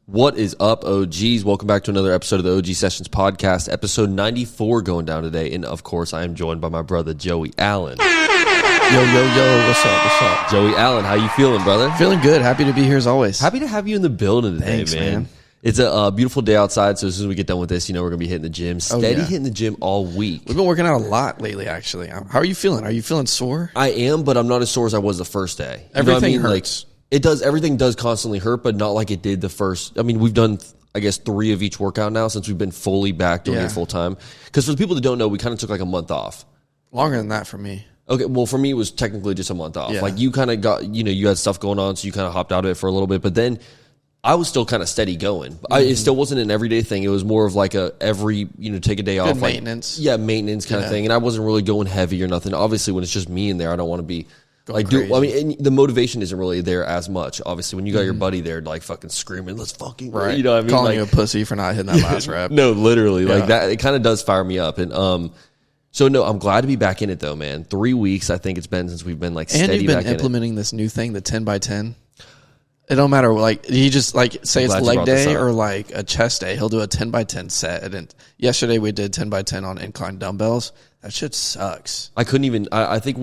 What is up, OGs? Welcome back to another episode of the OG Sessions Podcast, episode 94 going down today. And, of course, I am joined by my brother, Joey Allen. Yo, what's up? Joey Allen, how you feeling, brother? Feeling good. Happy to be here as always. Happy to have you in the building today, Thanks, man. It's a beautiful day outside, so as soon as we get done with this, we're going to be hitting the gym. Steady hitting the gym all week. We've been working out a lot lately, actually. How are you feeling? Are you feeling sore? I am, but I'm not as sore as I was the first day. Everything hurts. Everything does constantly hurt, but not like it did the first. I mean, we've done, I guess, 3 of each workout now since we've been fully back doing it full time. Because for the people that don't know, we kind of took like a month off. Longer than that for me. Okay, well, for me, it was technically just a month off. Yeah. Like, you kind of got, you had stuff going on, so you kind of hopped out of it for a little bit. But then I was still kind of steady going. It still wasn't an everyday thing. It was more of like take a day off. Maintenance. Like, maintenance kind of thing. And I wasn't really going heavy or nothing. Obviously, when it's just me in there, I don't want to be and the motivation isn't really there as much. Obviously, when you got your buddy there, like fucking screaming, let's fucking, right. You know what I mean? Calling you a pussy for not hitting that last rep. No, literally. Like that, it kind of does fire me up. And, so no, I'm glad to be back in it though, man. 3 weeks, I think it's been since we've been like steady back in it. And you've been implementing this new thing, the 10 by 10. It don't matter. Like he just say it's leg day or like a chest day. He'll do a 10 by 10 set. And yesterday we did 10 by 10 on incline dumbbells. That shit sucks. I couldn't even. I think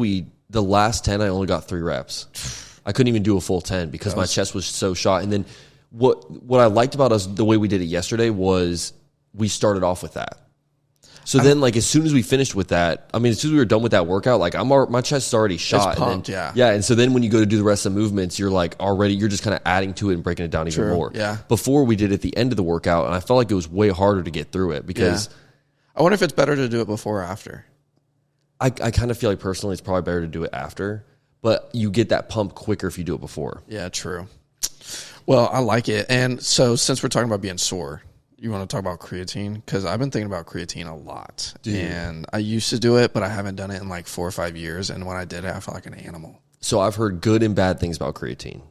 the last 10 I only got 3 reps. I couldn't even do a full 10 because my chest was so shot. And then what I liked about us the way we did it yesterday was we started off with that. So then, like, as soon as we finished with that, as soon as we were done with that workout, like, my chest is already shot. It's pumped, and then, and so then when you go to do the rest of the movements, you're like you're just kind of adding to it and breaking it down even more. Yeah. Before we did it at the end of the workout, and I felt like it was way harder to get through it because. Yeah. I wonder if it's better to do it before or after. I kind of feel like personally it's probably better to do it after, but you get that pump quicker if you do it before. Yeah, true. Well, I like it. And so since we're talking about being sore, you want to talk about creatine? Because I've been thinking about creatine a lot. Dude. And I used to do it, but I haven't done it in like 4 or 5 years. And when I did it, I felt like an animal. So I've heard good and bad things about creatine.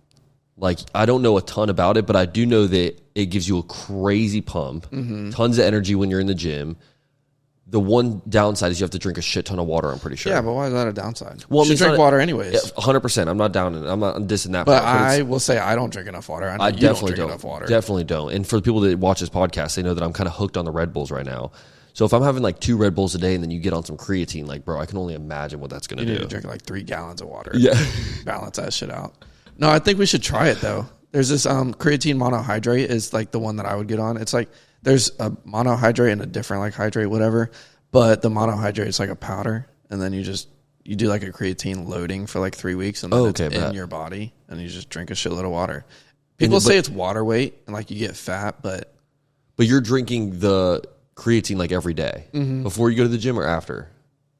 Like, I don't know a ton about it, but I do know that it gives you a crazy pump, tons of energy when you're in the gym. The one downside is you have to drink a shit ton of water, I'm pretty sure. Yeah, but why is that a downside? Well, you should drink water anyways. 100%. I'm not down in it. I'm not dissing that but part. But I will say I don't drink enough water. I know you definitely don't drink enough water. Definitely don't. And for the people that watch this podcast, they know that I'm kind of hooked on the Red Bulls right now. So if I'm having like 2 Red Bulls a day and then you get on some creatine, like, bro, I can only imagine what that's going to do. You need to drink like 3 gallons of water. Yeah. Balance that shit out. No, I think we should try it though. There's this creatine monohydrate is like the one that I would get on. It's like there's a monohydrate and a different like hydrate, whatever. But the monohydrate is like a powder, and then you do like a creatine loading for like 3 weeks, and then it's in your body, and you just drink a shitload of water. People say it's water weight, and like you get fat, but you're drinking the creatine like every day before you go to the gym or after?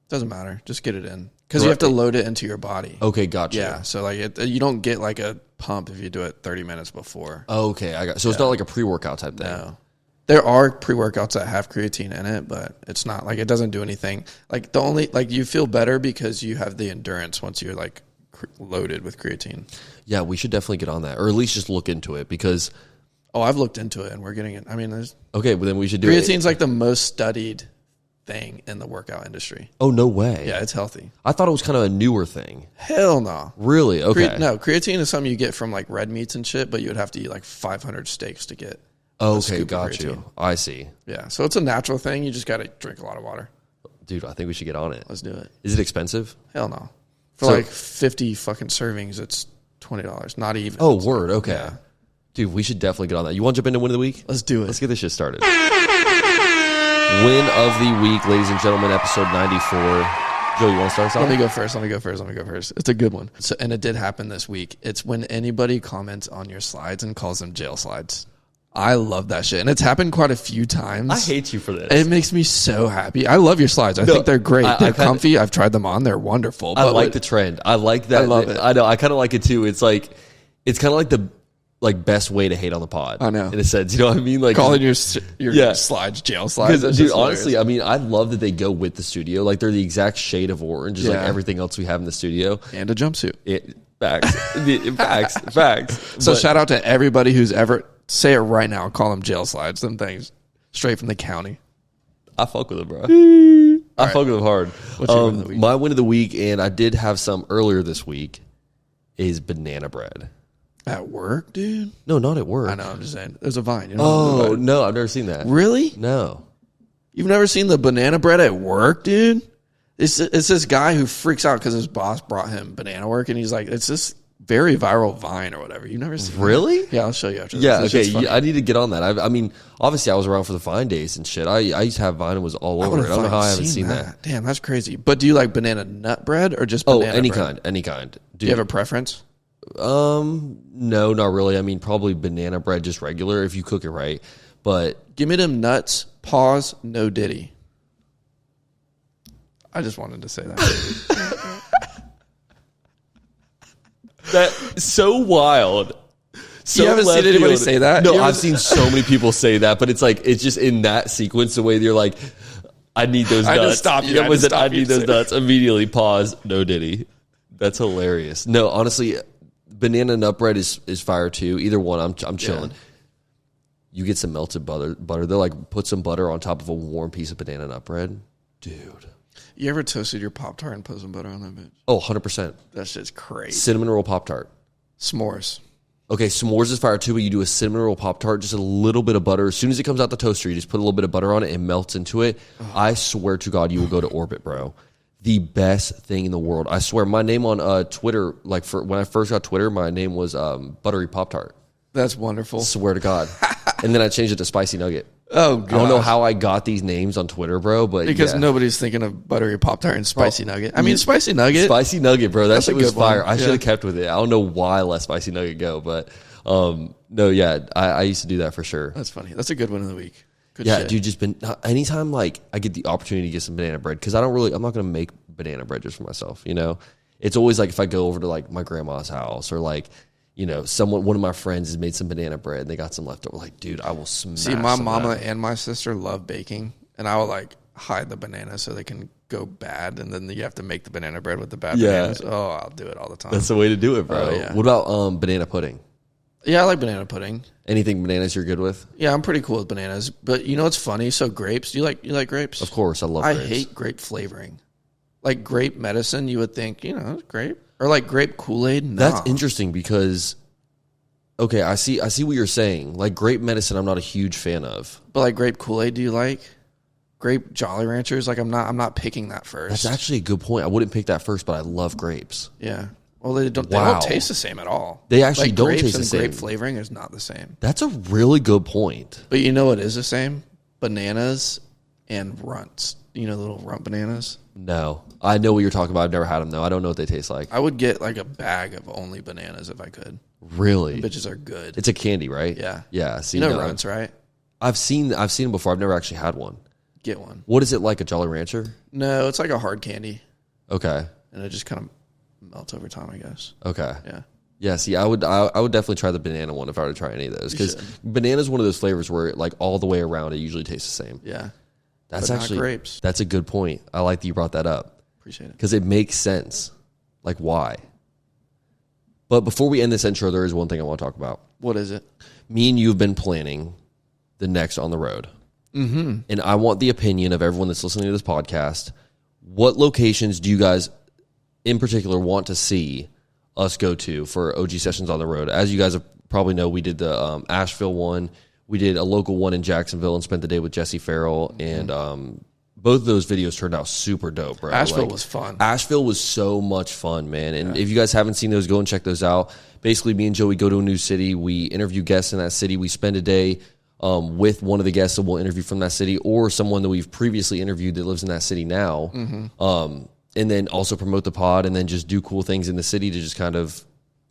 Doesn't matter. Just get it in because you have to load it into your body. Okay, gotcha. Yeah, so like you don't get like a pump if you do it 30 minutes before. Okay, I got. So it's not like a pre-workout type thing. No. There are pre-workouts that have creatine in it, but it's not like it doesn't do anything. Like the only you feel better because you have the endurance once you're like loaded with creatine. Yeah, we should definitely get on that, or at least just look into it because. Oh, I've looked into it and we're getting it. I mean, there's okay, well then we should do it. Creatine's like the most studied thing in the workout industry. Oh, no way. Yeah, it's healthy. I thought it was kind of a newer thing. Hell no. Really? Okay. No, creatine is something you get from like red meats and shit, but you would have to eat like 500 steaks to get. Okay, got you. I see. Yeah, so it's a natural thing. You just got to drink a lot of water. Dude, I think we should get on it. Let's do it. Is it expensive? Hell no. For like 50 fucking servings, it's $20. Not even. Oh, word. Okay. Yeah. Dude, we should definitely get on that. You want to jump into Win of the Week? Let's do it. Let's get this shit started. Win of the Week, ladies and gentlemen, episode 94. Joe, you want to start us off? Let me go first. It's a good one. So, and it did happen this week. It's when anybody comments on your slides and calls them jail slides. I love that shit. And it's happened quite a few times. I hate you for this. It makes me so happy. I love your slides. I think they're great. They're comfy. I've tried them on. They're wonderful. I like the trend. I like that. I love it. I know. I kind of like it too. It's kind of like the best way to hate on the pod. I know. In a sense. You know what I mean? Like calling your slides jail slides. Dude, honestly, I mean, I love that they go with the studio. Like they're the exact shade of orange as like everything else we have in the studio. And a jumpsuit. Facts. So shout out to everybody who's ever... Say it right now. Call them jail slides. Them things straight from the county. I fuck with it, bro. I fuck with it hard. What's your win of the week? My win of the week, and I did have some earlier this week, is banana bread. At work, dude? No, not at work. I know, I'm just saying. There's a Vine. You know Oh, no, I've never seen that. Really? No. You've never seen the banana bread at work, dude? It's this guy who freaks out because his boss brought him banana work, and he's like, it's this very viral Vine or whatever. You've never seen Really? that? Yeah, I'll show you after this. Yeah, This okay. shit's funny. I need to get on that. I mean, obviously, I was around for the Vine days and shit. I used to have Vine and was all over it. I don't know how I haven't seen that. Damn, that's crazy. But do you like banana nut bread or just banana any bread? any kind. Do you have a preference? No, not really. I mean, probably banana bread, just regular if you cook it right. But Give me them nuts. Pause. No Diddy. I just wanted to say that. that's so wild. So You haven't seen anybody say that? No, You ever- I've seen so many people say that, but it's like it's just in that sequence the way you're like, I need those I nuts. just stopped you. Yeah, I was just it? I stopped you need to those say nuts. Immediately pause. No Diddy. That's hilarious. No, honestly, banana nut bread is fire too. Either one, I'm chilling. Yeah. You get some melted butter. They'll like put some butter on top of a warm piece of banana nut bread, dude. You ever toasted your Pop-Tart and put some butter on that bitch? Oh, 100%. That shit's crazy. Cinnamon roll Pop-Tart. S'mores. Okay, s'mores is fire too, but you do a cinnamon roll Pop-Tart, just a little bit of butter. As soon as it comes out the toaster, you just put a little bit of butter on it and melts into it. Oh. I swear to God, you will go to orbit, bro. The best thing in the world. I swear, my name on Twitter, like when I first got Twitter, my name was Buttery Pop-Tart. That's wonderful. Swear to God. And then I changed it to Spicy Nugget. Oh, God. I don't know how I got these names on Twitter, bro, but Because yeah. nobody's thinking of Buttery Pop-Tart and Spicy Nugget. I mean, Spicy Nugget. Spicy Nugget, bro. That shit was fire. I should have Yeah. kept with it. I don't know why I let Spicy Nugget go, but no, yeah, I used to do that for sure. That's funny. That's a good one of the week. Good Yeah, shit. dude, just been anytime like I get the opportunity to get some banana bread, because I'm not gonna make banana bread just for myself, you know. It's always like if I go over to like my grandma's house or like, you know, one of my friends has made some banana bread and they got some left over. Like, dude, I will smash. See, my some mama of that. and my sister love baking, and I will like hide the bananas so they can go bad, and then you have to make the banana bread with the bad bananas. Oh, I'll do it all the time. That's the way to do it, bro. Oh, yeah. What about banana pudding? Yeah, I like banana pudding. Anything bananas you're good with? Yeah, I'm pretty cool with bananas. But you know what's funny? So grapes. Do you like grapes? Of course, I love I grapes. hate grape flavoring. Like grape medicine, you would think, you know, it's grape. Or like grape Kool-Aid. Nah. That's interesting because, okay, I see what you're saying. Like grape medicine, I'm not a huge fan of. But like grape Kool-Aid, do you like? Grape Jolly Ranchers? Like I'm not picking that first. That's actually a good point. I wouldn't pick that first, but I love grapes. Yeah. Well, they don't Wow. taste the same at all. They actually like don't grapes taste the and same. Grape flavoring is not the same. That's a really good point. But you know what is the same? Bananas and runts. You know the little runt bananas? No, I know what you're talking about. I've never had them though. I don't know what they taste like. I would get like a bag of only bananas if I could. Really? Bitches are good. It's a candy, right? Yeah. Yeah. See, You know no, runts, right? I've seen them before. I've never actually had one. Get one. What is it like? A Jolly Rancher? No, it's like a hard candy. Okay. And it just kind of melts over time, I guess. Okay. Yeah. Yeah. See, I would definitely try the banana one if I were to try any of those, because banana is one of those flavors where like all the way around it usually tastes the same. Yeah. That's But not actually grapes. That's a good point. I like that you brought that up Appreciate it. because it makes sense. Like why? But before we end this intro, there is one thing I want to talk about. What is it? Me and you have been planning the next on the road. Mm-hmm. And I want the opinion of everyone that's listening to this podcast. What locations do you guys in particular want to see us go to for OG Sessions on the road? As you guys probably know, we did the Asheville one. We did a local one in Jacksonville and spent the day with Jesse Farrell. And both of those videos turned out super dope, bro. Asheville was fun. Asheville was so much fun, man. And if you guys haven't seen those, go and check those out. Basically, me and Joey go to a new city. We interview guests in that city. We spend a day with one of the guests that we'll interview from that city, or someone that we've previously interviewed that lives in that city now. And then also promote the pod, and then just do cool things in the city to just kind of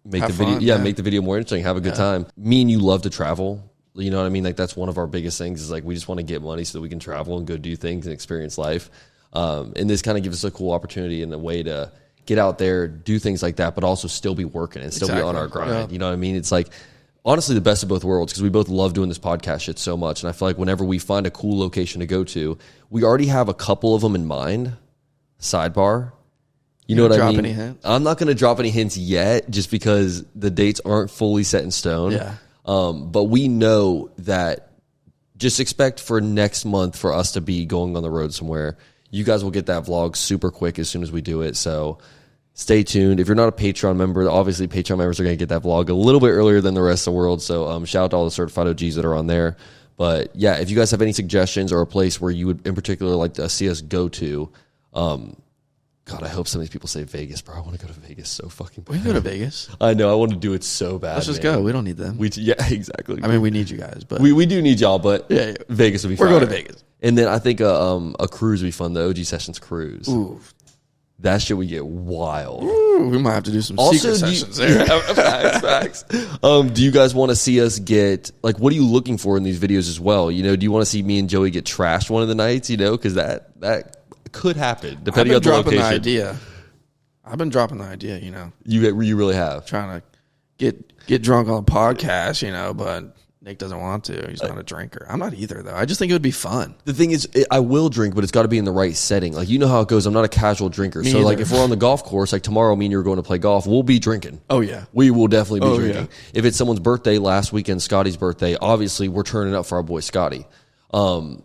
make Have the video, fun, make the video more interesting, have a good time. Me and you love to travel. You know what I mean? Like that's one of our biggest things is like we just want to get money so that we can travel and go do things and experience life. And this kind of gives us a cool opportunity and a way to get out there, do things like that, but also still be working and still be on our grind. Yeah. You know what I mean? It's like honestly the best of both worlds because we both love doing this podcast shit so much. And I feel like whenever we find a cool location to go to, we already have a couple of them in mind. Sidebar. You know what I mean? Drop any hints? I'm not going to drop any hints yet just because the dates aren't fully set in stone. Yeah. But we know that just expect for next month for us to be going on the road somewhere. You guys will get that vlog super quick as soon as we do it. So stay tuned. If you're not a Patreon member, obviously Patreon members are going to get that vlog a little bit earlier than the rest of the world. So shout out to all the certified OGs that are on there. But yeah, if you guys have any suggestions or a place where you would in particular like to see us go to, God, I hope some of these people say Vegas, bro. I want to go to Vegas so fucking bad. We can go to Vegas. I know. I want to do it so bad. Let's just go. We don't need them. Yeah, exactly. I mean, we need you guys, but we do need y'all, but yeah. Vegas would be fun. We're going to Vegas. And then I think a cruise would be fun, the OG Sessions cruise. Ooh. That shit would get wild. Ooh, we might have to do some secret sessions there. Facts. Do you guys want to see us get, like, what are you looking for in these videos as well? You know, do you want to see me and Joey get trashed one of the nights? You know, because that could happen depending on the location. I've been dropping the idea, you know. You really have. Trying to get drunk on a podcast, you know, but Nick doesn't want to. He's not a drinker. I'm not either, though. I just think it would be fun. The thing is, I will drink, but it's got to be in the right setting. Like, you know how it goes. I'm not a casual drinker. So, like, if we're on the golf course, like tomorrow, me and you are going to play golf, we'll be drinking. Oh, yeah. We will definitely be drinking. Yeah. If it's someone's birthday last weekend, Scotty's birthday, obviously we're turning up for our boy Scotty. I don't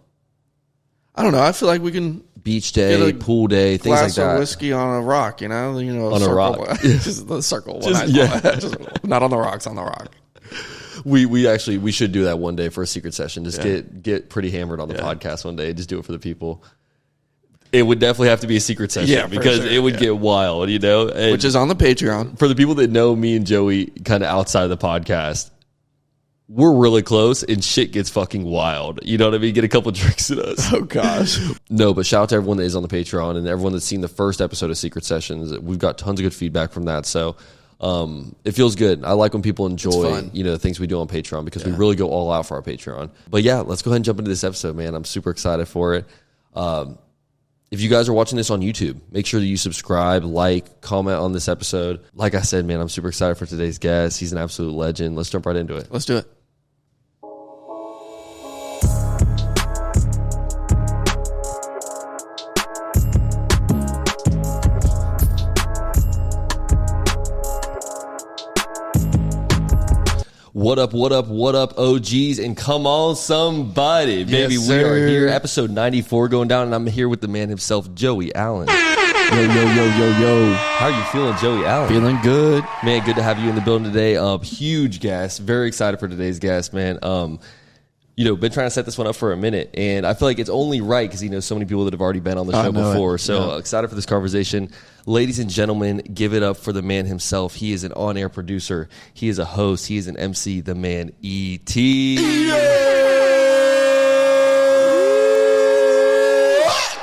know. I feel like we can... Beach day, pool day, things like that. Glass of whiskey on a rock, you know? On a rock. Just the circle. Just not on the rocks, on the rock. We should do that one day for a secret session. Just get pretty hammered on the podcast one day. Just do it for the people. It would definitely have to be a secret session because it would get wild, you know? And which is on the Patreon. For the people that know me and Joey kind of outside of the podcast, we're really close and shit gets fucking wild. You know what I mean? Get a couple drinks in us. Oh, gosh. No, but shout out to everyone that is on the Patreon and everyone that's seen the first episode of Secret Sessions. We've got tons of good feedback from that. So it feels good. I like when people enjoy, you know, the things we do on Patreon because we really go all out for our Patreon. But yeah, let's go ahead and jump into this episode, man. I'm super excited for it. If you guys are watching this on YouTube, make sure that you subscribe, like, comment on this episode. Like I said, man, I'm super excited for today's guest. He's an absolute legend. Let's jump right into it. Let's do it. What up, OGs, and come on, somebody. Baby, yes, we are here, episode 94 going down, and I'm here with the man himself, Joey Allen. Yo. How are you feeling, Joey Allen? Feeling good. Man, good to have you in the building today. Huge guest. Very excited for today's guest, man. You know, been trying to set this one up for a minute, and I feel like it's only right because he knows so many people that have already been on the show before. So excited for this conversation. Ladies and gentlemen, give it up for the man himself. He is an on-air producer. He is a host. He is an MC, the man E2.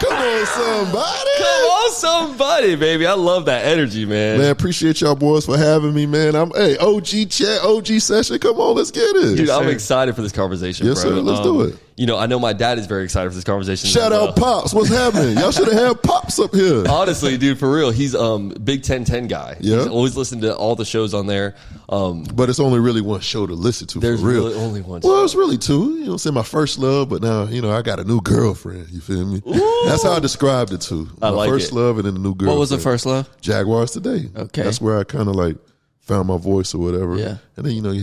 Come on, somebody. Come on, somebody, baby. I love that energy, man. Man, appreciate y'all boys for having me, man. OG chat, OG session. Come on, let's get it. Dude, I'm excited for this conversation, yes, bro. Sir, let's do it. You know, I know my dad is very excited for this conversation. Shout out Pops. What's happening? Y'all should have had Pops up here. Honestly, dude, for real. He's Big 10 guy. Yeah. He's always listened to all the shows on there. But it's only really one show to listen to, there's for real. Really only one Well, show. it's really two. You know what I'm saying? My first love, but now, you know, I got a new girlfriend. You feel me? Ooh. That's how I described it too. I My like first it. love and then the new girlfriend. What was the first love? Jaguars Today. Okay. That's where I kind of like found my voice or whatever. Yeah. And then, you know,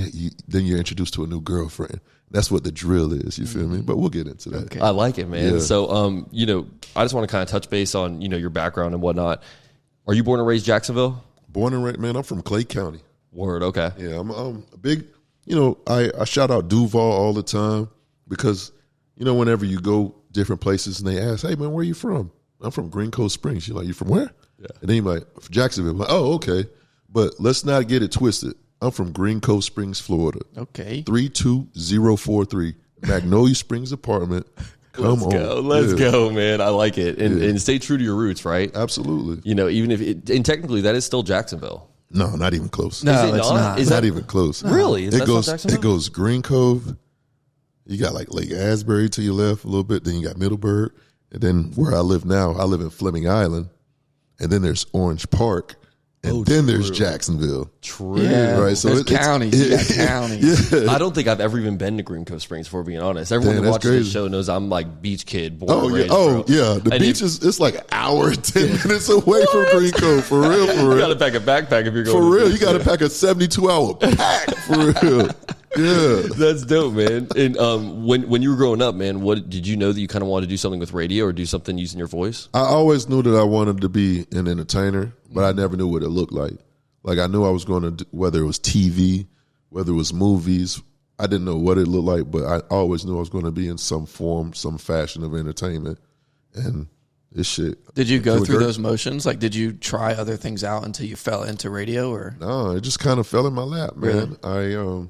then you're introduced to a new girlfriend. That's what the drill is, you feel me? But we'll get into that. Okay. I like it, man. Yeah. So, you know, I just want to kind of touch base on, you know, your background and whatnot. Are you born and raised Jacksonville? Born and raised, man, I'm from Clay County. Word, okay. Yeah, I'm a big, you know, I shout out Duval all the time because, you know, whenever you go different places and they ask, hey, man, where are you from? I'm from Green Cove Springs. You're like, you from where? Yeah. And then you're like, Jacksonville. I'm like, oh, okay. But let's not get it twisted. I'm from Green Cove Springs, Florida. Okay. 32043, Magnolia Springs apartment. Come on. Let's go, man. I like it. And stay true to your roots, right? Absolutely. You know, even if and technically that is still Jacksonville. No, not even close. No, Is it it's not? not. Is Not that even close. really? Is that not It Jacksonville? goes Green Cove. You got like Lake Asbury to your left a little bit. Then you got Middleburg. And then where I live now, I live in Fleming Island. And then there's Orange Park. And then there's Jacksonville. True. Yeah. Right. So there's counties. You got counties. Yeah. I don't think I've ever even been to Green Cove Springs, for being honest. Everyone Damn, that that's watches this crazy. show knows I'm like beach kid, born Oh and yeah, raised, bro. The And beach it's like an hour and 10 minutes away from Green Cove. For real, for You real. gotta pack a backpack if you're going For to the real, beach. you got to pack a 72-hour pack. For real. Yeah. That's dope, man. And when you were growing up, man, what did you know that you kind of wanted to do something with radio or do something using your voice? I always knew that I wanted to be an entertainer, but I never knew what it looked like. Like I knew I was going to do, whether it was TV, whether it was movies. I didn't know what it looked like, but I always knew I was going to be in some form, some fashion of entertainment. And this shit. Did you go through those motions? Like, did you try other things out until you fell into radio, or? No, it just kind of fell in my lap, man. Really?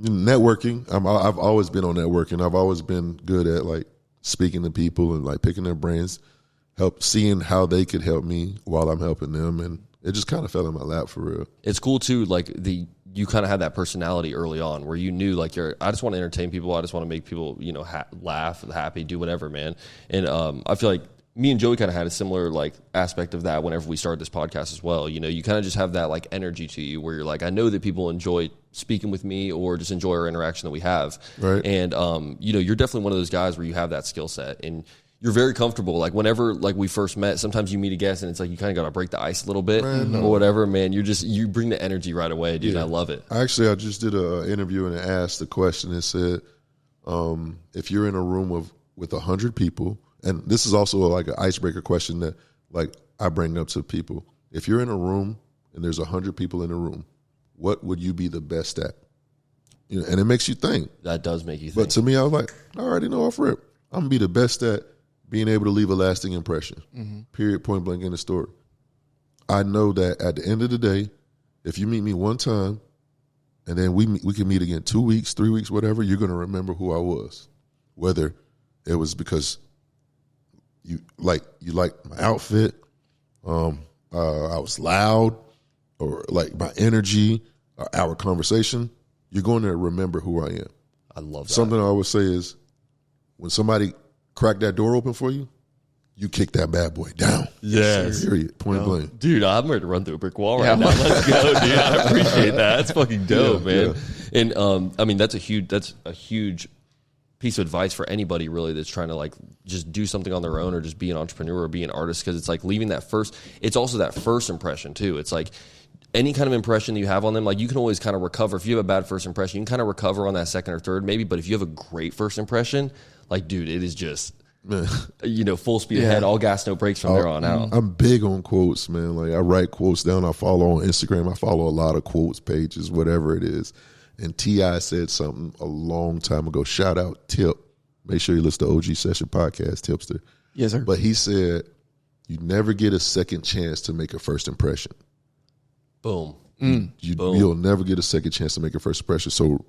Networking. I've always been on networking. I've always been good at like speaking to people and like picking their brains, seeing how they could help me while I'm helping them, and it just kind of fell in my lap for real. It's cool too. Like you kind of had that personality early on where you knew like I just want to entertain people. I just want to make people, laugh, happy, do whatever, man. And I feel like me and Joey kind of had a similar like aspect of that whenever we started this podcast as well. You kind of just have that like energy to you where you're like, I know that people enjoy speaking with me or just enjoy our interaction that we have. Right. And, you're definitely one of those guys where you have that skill set and you're very comfortable. Like whenever like we first met, sometimes you meet a guest and it's like you kind of got to break the ice a little bit or whatever, man. You bring the energy right away, dude. Yeah. I love it. I just did an interview and it asked the question. It said, if you're in a room with 100 people, and this is also like an icebreaker question that like I bring up to people. If you're in a room and there's 100 people in a room, what would you be the best at? And it makes you think. That does make you think. But to me, I was like, I already know off rip. I'm going to be the best at being able to leave a lasting impression. Mm-hmm. Period, point blank in the story. I know that at the end of the day, if you meet me one time and then we can meet again 2 weeks, 3 weeks, whatever, you're going to remember who I was. Whether it was because you like my outfit, I was loud, or like my energy, or our conversation, you're going to remember who I am. I love that. Something I always say is when somebody crack that door open for you, you kick that bad boy down. Yes. Period. Point blank. Dude, I'm ready to run through a brick wall right now. Let's go, dude. I appreciate that. That's fucking dope, man. Yeah. And that's a huge piece of advice for anybody really that's trying to like just do something on their own or just be an entrepreneur or be an artist, because it's like leaving that first, it's also that first impression too. It's like any kind of impression that you have on them, like you can always kind of recover. If you have a bad first impression, you can kind of recover on that second or third maybe, but if you have a great first impression, like dude, it is just full speed ahead, all gas, no brakes from there on out. I'm big on quotes, man. Like I write quotes down. I follow on Instagram. I follow a lot of quotes pages, whatever it is. And T.I. said something a long time ago. Shout out Tip. Make sure you listen to OG Session Podcast, Tipster. Yes, sir. But he said, you never get a second chance to make a first impression. Boom. Boom. You'll never get a second chance to make a first impression. So,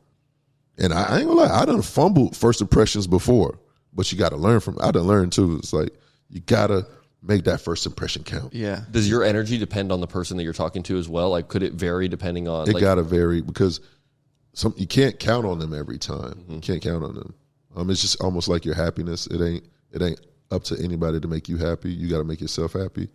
and I ain't gonna lie, I done fumbled first impressions before, but you got to learn from it. I done learned too. It's like, you got to make that first impression count. Yeah. Does your energy depend on the person that you're talking to as well? Like, could it vary depending on? It got to vary because you can't count on them every time. Mm-hmm. You can't count on them. It's just almost like your happiness. It ain't up to anybody to make you happy. You got to make yourself happy.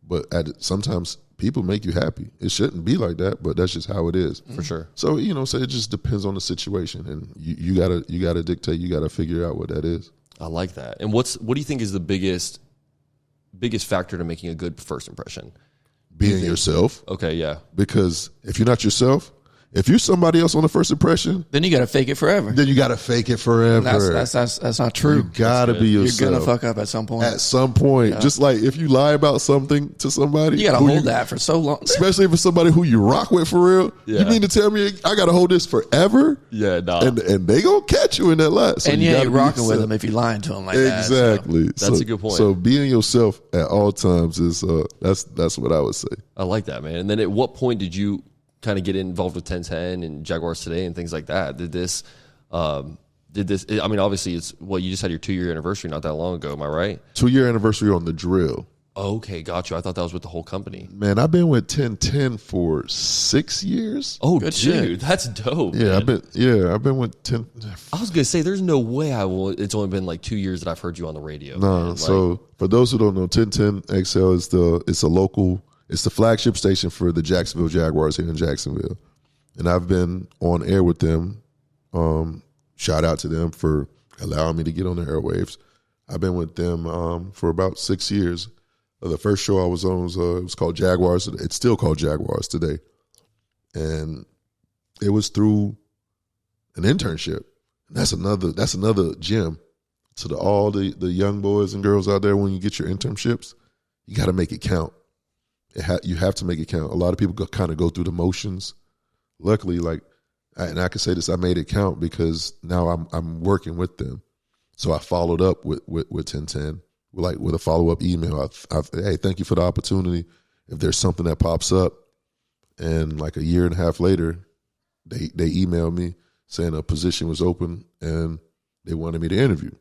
But sometimes people make you happy. It shouldn't be like that, but that's just how it is. For sure. So so it just depends on the situation, and you gotta dictate. You gotta figure out what that is. I like that. And what do you think is the biggest factor to making a good first impression? Being yourself. Okay, yeah. Because if you're not yourself, if you're somebody else on the first impression, then you got to fake it forever. Then you got to fake it forever. That's not true. You got to be yourself. You're going to fuck up at some point. At some point. Yeah. Just like if you lie about something to somebody. You got to hold that for so long. Especially for somebody who you rock with for real. Yeah. You mean to tell me I got to hold this forever? Yeah, nah. And they going to catch you in that lie. So and you ain't rocking with them if you lying to them like that. Exactly. So that's a good point. So being yourself at all times is that's what I would say. I like that, man. And then at what point did you kind of get involved with 1010 and Jaguars Today and things like that? Did this, I mean, obviously you just had your 2-year anniversary not that long ago. Am I right? 2-year anniversary on the drill. Okay. Got you. I thought that was with the whole company. Man, I've been with 1010 for 6 years. Oh, good dude. That's dope. Yeah. Man. I've been with 10. I was going to say, there's no way it's only been like 2 years that I've heard you on the radio. No. So for those who don't know, 1010 XL it's the flagship station for the Jacksonville Jaguars here in Jacksonville. And I've been on air with them. Shout out to them for allowing me to get on the airwaves. I've been with them for about 6 years. The first show I was on was called Jaguars. It's still called Jaguars today. And it was through an internship. That's another gem to all the young boys and girls out there. When you get your internships, you got to make it count. you have to make it count. A lot of people kind of go through the motions. Luckily, and I can say this, I made it count because now I'm working with them. So I followed up with 1010 with a follow up email. Hey, thank you for the opportunity. If there's something that pops up, and like a year and a half later, they emailed me saying a position was open and they wanted me to interview.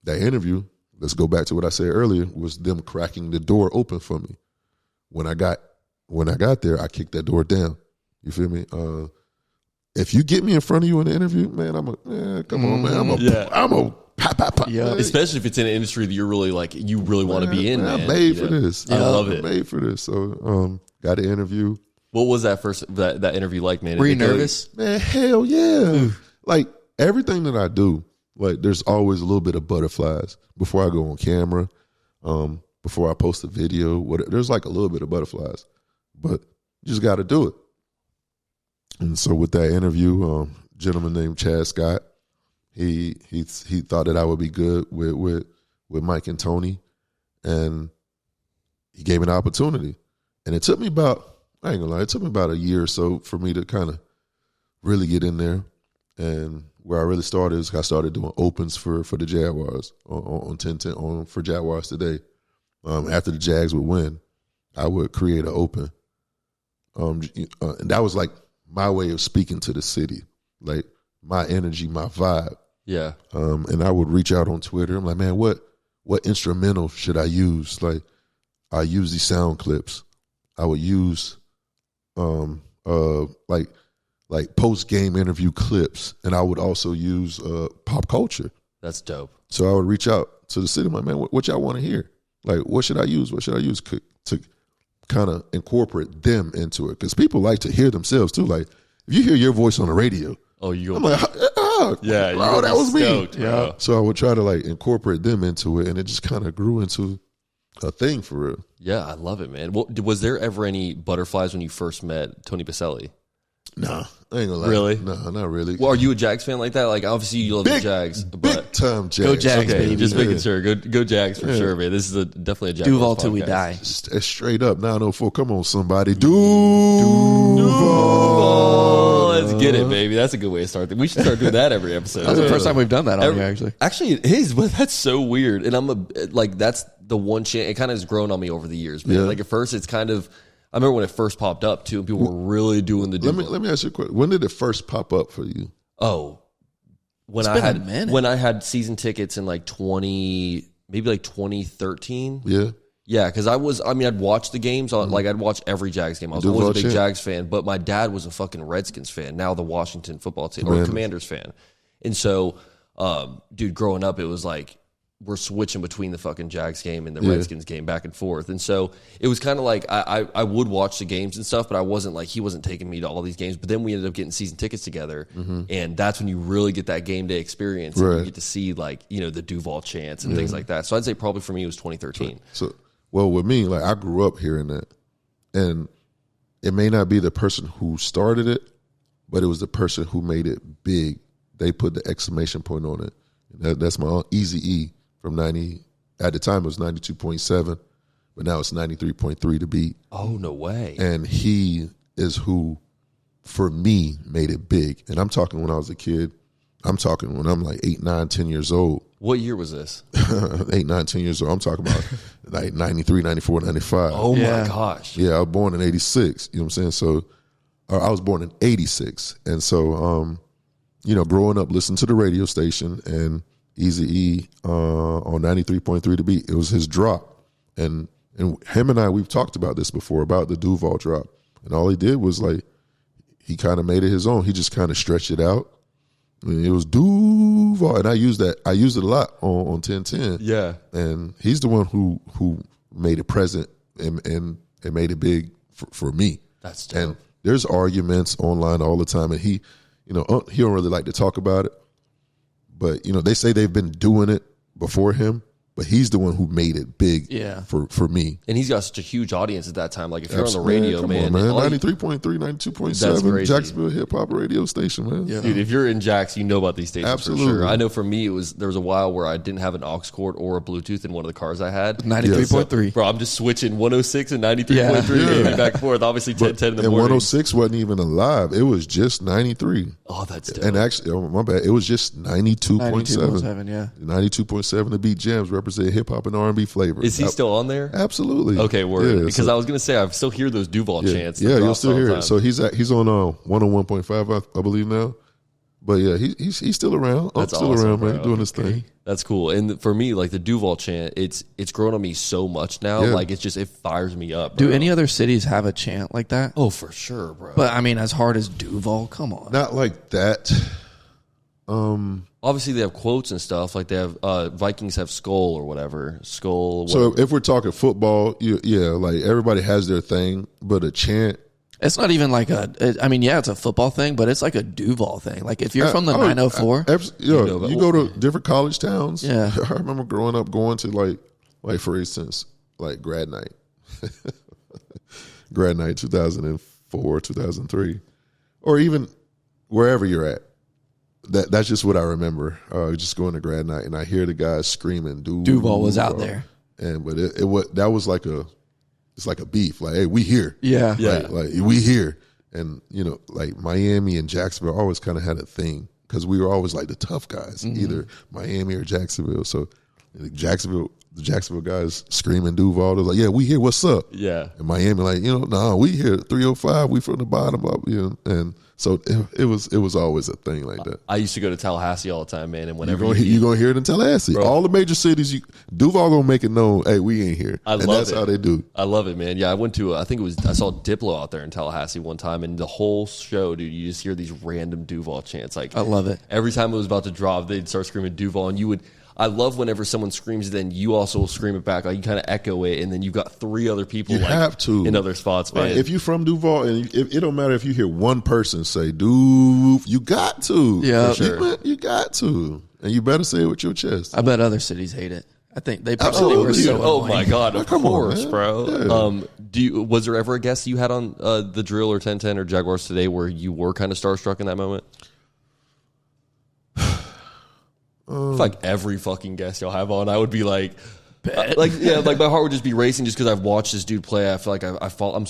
That interview, let's go back to what I said earlier, was them cracking the door open for me. When I got there, I kicked that door down. You feel me? If you get me in front of you in the interview, man, come on, man. I'm a pop. Yeah. Especially if it's in an industry that you're really you really want to be in, man. I'm made for this. I love it. I'm made for this. So got an interview. What was that that interview like, man? Were you nervous? Man, hell yeah. Like everything that I do, there's always a little bit of butterflies before I go on camera, before I post a video. There's like a little bit of butterflies, but you just got to do it. And so with that interview, gentleman named Chad Scott, he thought that I would be good with Mike and Tony, and he gave me an opportunity. And it took me I ain't gonna lie, it took me about a year or so for me to kind of really get in there. And where I really started is I started doing opens for the Jaguars on 1010 for Jaguars Today. After the Jags would win, I would create an open. And that was like my way of speaking to the city, like my energy, my vibe. Yeah. And I would reach out on Twitter. I'm like, man, what instrumental should I use? Like, I use these sound clips. I would use like post game interview clips, and I would also use pop culture. That's dope. So I would reach out to the city. I'm like, man, what y'all want to hear? Like, what should I use? What should I use to kind of incorporate them into it? Because people like to hear themselves too. Like, if you hear your voice on the radio, I'm like, yeah, bro, that was stoked, me. Bro. So I would try to incorporate them into it, and it just kind of grew into a thing for real. Yeah, I love it, man. Well, was there ever any butterflies when you first met Tony Baselli? Nah, I ain't gonna lie. Really? Nah, not really. Well, are you a Jags fan like that? Like, obviously you love the Jags, big but time Jags. Go Jags, okay, baby. just making sure. Go Jags for sure, man. This is definitely a Jaguars Duval till we podcast. die. Straight up 904. Come on, somebody. Duval. Let's get it, baby. That's a good way to start. We should start doing that every episode. That's the first time we've done that on here, actually. Actually, it is, but that's so weird. And that's the one chance. It kind of has grown on me over the years, man. Yeah. Like at first, it's kind of. I remember when it first popped up too, and people were really doing the. Let me ask you a question. When did it first pop up for you? Oh, when It's been a minute. when I had season tickets in like 2013. Yeah. Yeah, because I'd watch the games on, I'd watch every Jags game. I was always a big Jags fan, but my dad was a fucking Redskins fan, now the Washington football team, or Commanders fan. And so, dude, growing up, it was like, we're switching between the fucking Jags game and the Redskins game back and forth. And so it was kind of like, I would watch the games and stuff, but I wasn't like, he wasn't taking me to all these games. But then we ended up getting season tickets together. And that's when you really get that game day experience. And you get to see the Duval chants and things like that. So I'd say probably for me, it was 2013. So well, with me, I grew up hearing that. And it may not be the person who started it, but it was the person who made it big. They put the exclamation point on it. That's my Eazy-E. From 90, at the time it was 92.7, but now it's 93.3 to beat. Oh, no way. And he is who, for me, made it big. And I'm talking when I was a kid. I'm talking when I'm like 8, 9, 10 years old. What year was this? 8, 9, 10 years old. I'm talking about like 93, 94, 95. Oh, my gosh. Yeah, I was born in 86. You know what I'm saying? So I was born in 86. And so, growing up, listening to the radio station and Eazy-E on 93.3 to beat. It was his drop. And him and I, we've talked about this before, about the Duval drop. And all he did was he kind of made it his own. He just kind of stretched it out. I mean, it was Duval. And I used it a lot on 1010. Yeah. And he's the one who made it present and made it big for me. That's dope. And there's arguments online all the time. And he don't really like to talk about it. But, they say they've been doing it before him, but he's the one who made it big for me. And he's got such a huge audience at that time. Like if you're on the radio, come man. on, 93.3, 92.7, Jacksonville hip hop radio station, man. Yeah. Dude, if you're in Jax, you know about these stations Absolutely. for sure. I know for me, there was a while where I didn't have an aux cord or a Bluetooth in one of the cars I had. 93.3. Bro, I'm just switching 106 and 93.3 back and forth. Obviously 10 in the morning. And 106 wasn't even alive. It was just 93. Oh, that's dope. And actually, oh, my bad. It was just 92.7. 92.7, yeah. 92.7 to beat jams represent hip hop and R&B flavor. Is he still on there? Absolutely. Okay, word. Yeah, because I was gonna say I still hear those Duval chants. Yeah, you'll still hear it. So he's on 101.5, I believe now. But yeah, he's still around. That's still awesome, around, man, bro. doing his thing. That's cool. And for me, like the Duval chant, it's grown on me so much now. Yeah. Like it fires me up. Bro. Do any other cities have a chant like that? Oh, for sure, bro. But I mean, as hard as Duval, come on. Not like that. Obviously, they have quotes and stuff. Like they have Vikings have skull or whatever. Skull. So if we're talking football, like everybody has their thing, but a chant. It's not even like it's a football thing, but it's like a Duval thing. Like if you're from the 904. You go to different college towns. Yeah. I remember growing up going to like for instance, like grad night. Grad night 2004, 2003. Or even wherever you're at. That's just what I remember. Just going to grad night and I hear the guys screaming Duval was out there. But that was like it's like a beef. Like, hey, we here. Yeah. Like we here. And, like Miami and Jacksonville always kind of had a thing because we were always like the tough guys, either Miami or Jacksonville. So the Jacksonville guys screaming Duval. They're like, yeah, we here. What's up? Yeah. And Miami like, nah, we here. 305. We from the bottom. And so it was always a thing like that. I used to go to Tallahassee all the time, man. And whenever you're gonna hear it in Tallahassee, bro. All the major cities, Duval gonna make it known. Hey, we ain't here. That's how they do. I love it, man. Yeah, I went to. I saw Diplo out there in Tallahassee one time, and the whole show, dude, you just hear these random Duval chants. Like I love it. Every time it was about to drop, they'd start screaming Duval, and you would. I love whenever someone screams, then you also scream it back. Like you kind of echo it, and then you've got three other people. You have to in other spots, man. Right. If you're from Duval, and it don't matter if you hear one person say "Duve," you got to. Yeah, sure. You got to, and you better say it with your chest. I bet other cities hate it. I think they probably were so annoying. My god, of course, on, bro. Yeah. Was there ever a guest you had on the Drill or 1010 or Jaguars Today where you were kind of starstruck in that moment? I feel like every fucking guest y'all have on, I would be like, like my heart would just be racing just because I've watched this dude play. I feel like I followed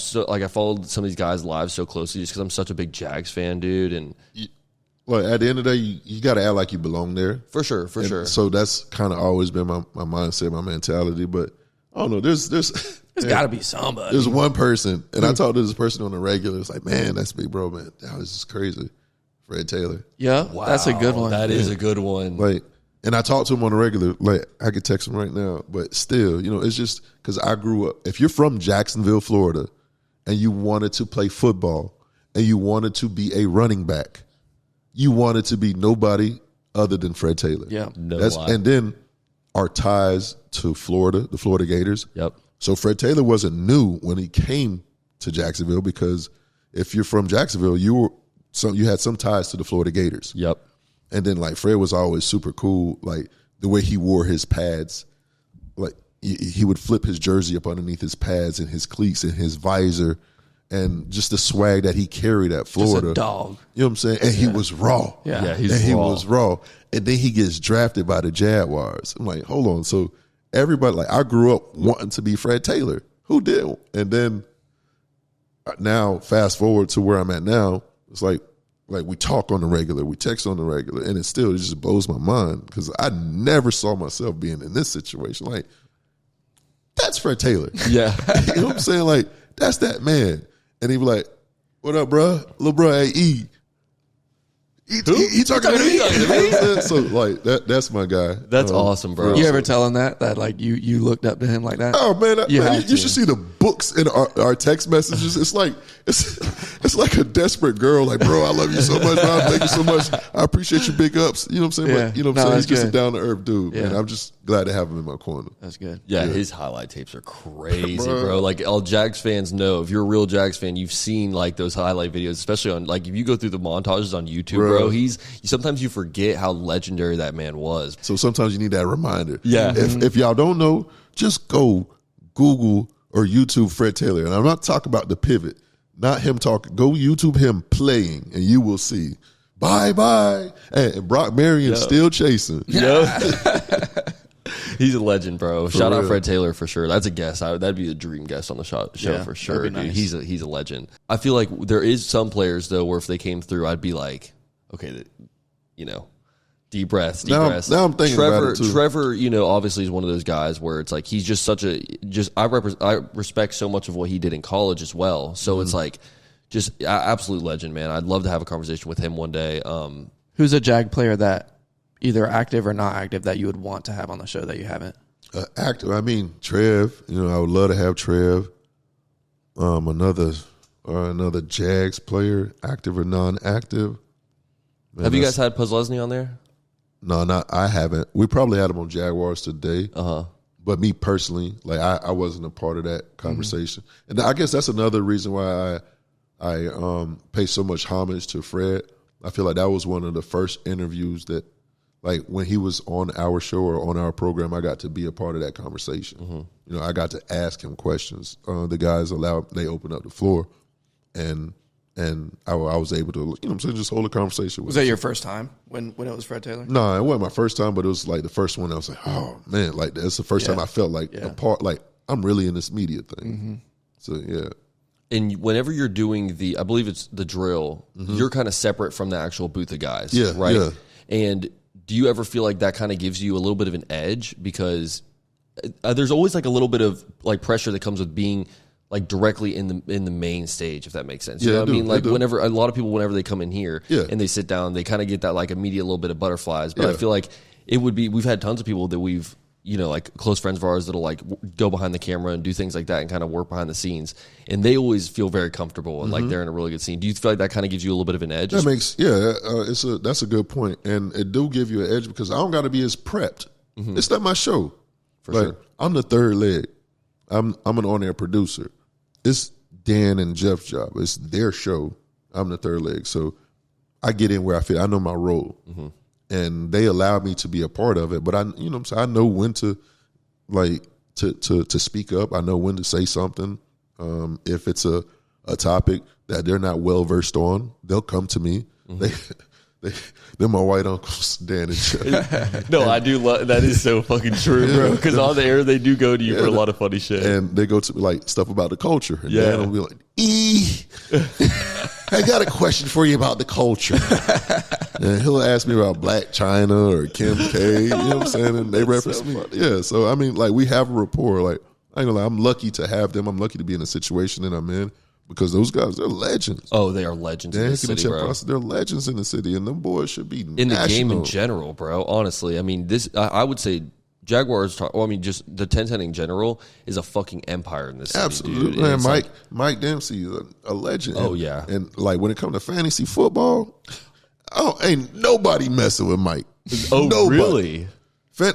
some of these guys' lives so closely just because I'm such a big Jags fan, dude. And at the end of the day, you got to act like you belong there. For sure. So that's kind of always been my mindset, my mentality. But I don't know. There's got to be somebody. There's one person, and I talked to this person on the regular. It's like, man, that's big bro, man. That was just crazy. Fred Taylor. Yeah, wow, that's a good one. That is a good one. Like, and I talk to him on the regular. Like, I could text him right now, but still, it's just because I grew up. If you're from Jacksonville, Florida, and you wanted to play football, and you wanted to be a running back, you wanted to be nobody other than Fred Taylor. Yeah, and then our ties to Florida, the Florida Gators. Yep. So Fred Taylor wasn't new when he came to Jacksonville because if you're from Jacksonville, you had some ties to the Florida Gators. Yep. And then like Fred was always super cool, like the way he wore his pads, like he would flip his jersey up underneath his pads and his cleats and his visor, and just the swag that he carried at Florida. Just a dog. You know what I'm saying? And he was raw. Yeah, he was raw. And then he gets drafted by the Jaguars. I'm like, hold on. So everybody, like I grew up wanting to be Fred Taylor. Who did? And then now fast forward to where I'm at now, it's like we talk on the regular, we text on the regular, and it just blows my mind because I never saw myself being in this situation. Like, that's Fred Taylor. Yeah. You know what I'm saying? Like, that's that man. And he be like, what up, bro? Little bro, hey, E. He talking to me? So, like, that's my guy. That's awesome, bro. You ever tell him that like you looked up to him like that? Oh man, you should see the books in our text messages. It's like a desperate girl. Like, bro, I love you so much, bro. Thank you so much. I appreciate your big ups. You know what I'm saying? Yeah. But, you know what I'm saying? He's just a good. down to earth dude. Yeah. Man, I'm just glad to have him in my corner. That's good. Yeah, his highlight tapes are crazy, bro. Like all Jags fans know, if you're a real Jags fan, you've seen like those highlight videos, especially on like if you go through the montages on YouTube, bro. Sometimes you forget how legendary that man was. So sometimes you need that reminder. Yeah. If y'all don't know, just go Google or YouTube Fred Taylor. And I'm not talking about the pivot, not him talking. Go YouTube him playing, and you will see. Bye. And Brock Marion's still chasing. He's a legend, bro. Shout out real. Fred Taylor for sure. That's a guest. That'd be a dream guest on the show for sure, dude. Nice. He's a legend. I feel like there is some players though where if they came through, I'd be like, okay, deep breaths. Now I'm thinking about it too. Trevor, obviously is one of those guys where it's like he's just such I respect so much of what he did in college as well. So it's like just absolute legend, man. I'd love to have a conversation with him one day. Who's a Jag player that either active or not active that you would want to have on the show that you haven't? Active. I mean, Trev. I would love to have Trev. Another Jags player, active or non-active. Man, have you guys had Puzzlesny on there? No, I haven't. We probably had him on Jaguars today. But me personally, like I wasn't a part of that conversation. And I guess that's another reason why I pay so much homage to Fred. I feel like that was one of the first interviews that, like, when he was on our show or on our program, I got to be a part of that conversation. I got to ask him questions. The guys they opened up the floor, and I was able to, just hold a conversation with him. Was that your first time when it was Fred Taylor? No, it wasn't my first time, but it was like the first one. I was like, oh man, like that's the first time I felt like a part, like I'm really in this media thing. So yeah. And whenever you're doing I believe it's the drill, you're kind of separate from the actual booth of guys, right? Yeah. And do you ever feel like that kind of gives you a little bit of an edge? Because there's always like a little bit of like pressure that comes with being like directly in the main stage, if that makes sense. You know what I mean? Like whenever a lot of people, whenever they come in here and they sit down, they kind of get that like immediate little bit of butterflies. But I feel like it would be, we've had tons of people that we've, like close friends of ours that'll like go behind the camera and do things like that and kind of work behind the scenes. And they always feel very comfortable and like they're in a really good scene. Do you feel like that kind of gives you a little bit of an edge? That makes, that's a good point. And it do give you an edge because I don't got to be as prepped. It's not my show. For sure. I'm the third leg. I'm an on-air producer. It's Dan and Jeff's job. It's their show. I'm the third leg. So I get in where I fit. I know my role. And they allow me to be a part of it. But I know when to like to speak up. I know when to say something. If it's a topic that they're not well versed on, they'll come to me. They're my white uncles, Dan and Jeff. No, I do love that. Is so fucking true, bro. Because on the air they do go to you for a lot of funny shit, and they go to like stuff about the culture. And Dan will be like, I got a question for you about the culture. And he'll ask me about Black China or Kim K. You know what I'm saying? And they reference me. Yeah, so I mean, like we have a rapport. Like I ain't gonna lie, I'm lucky to have them. I'm lucky to be in the situation that I'm in. Because those guys, they're legends. Oh, they are legends in the city, bro. They're legends in the city, and them boys should be in the game in general, bro. Honestly, I mean, I would say Jaguars. Just the 10-10 in general is a fucking empire in this city. Absolutely, dude. man. Mike Dempsey is a legend. Oh yeah, and like when it comes to fantasy football, ain't nobody messing with Mike. Nobody. Really?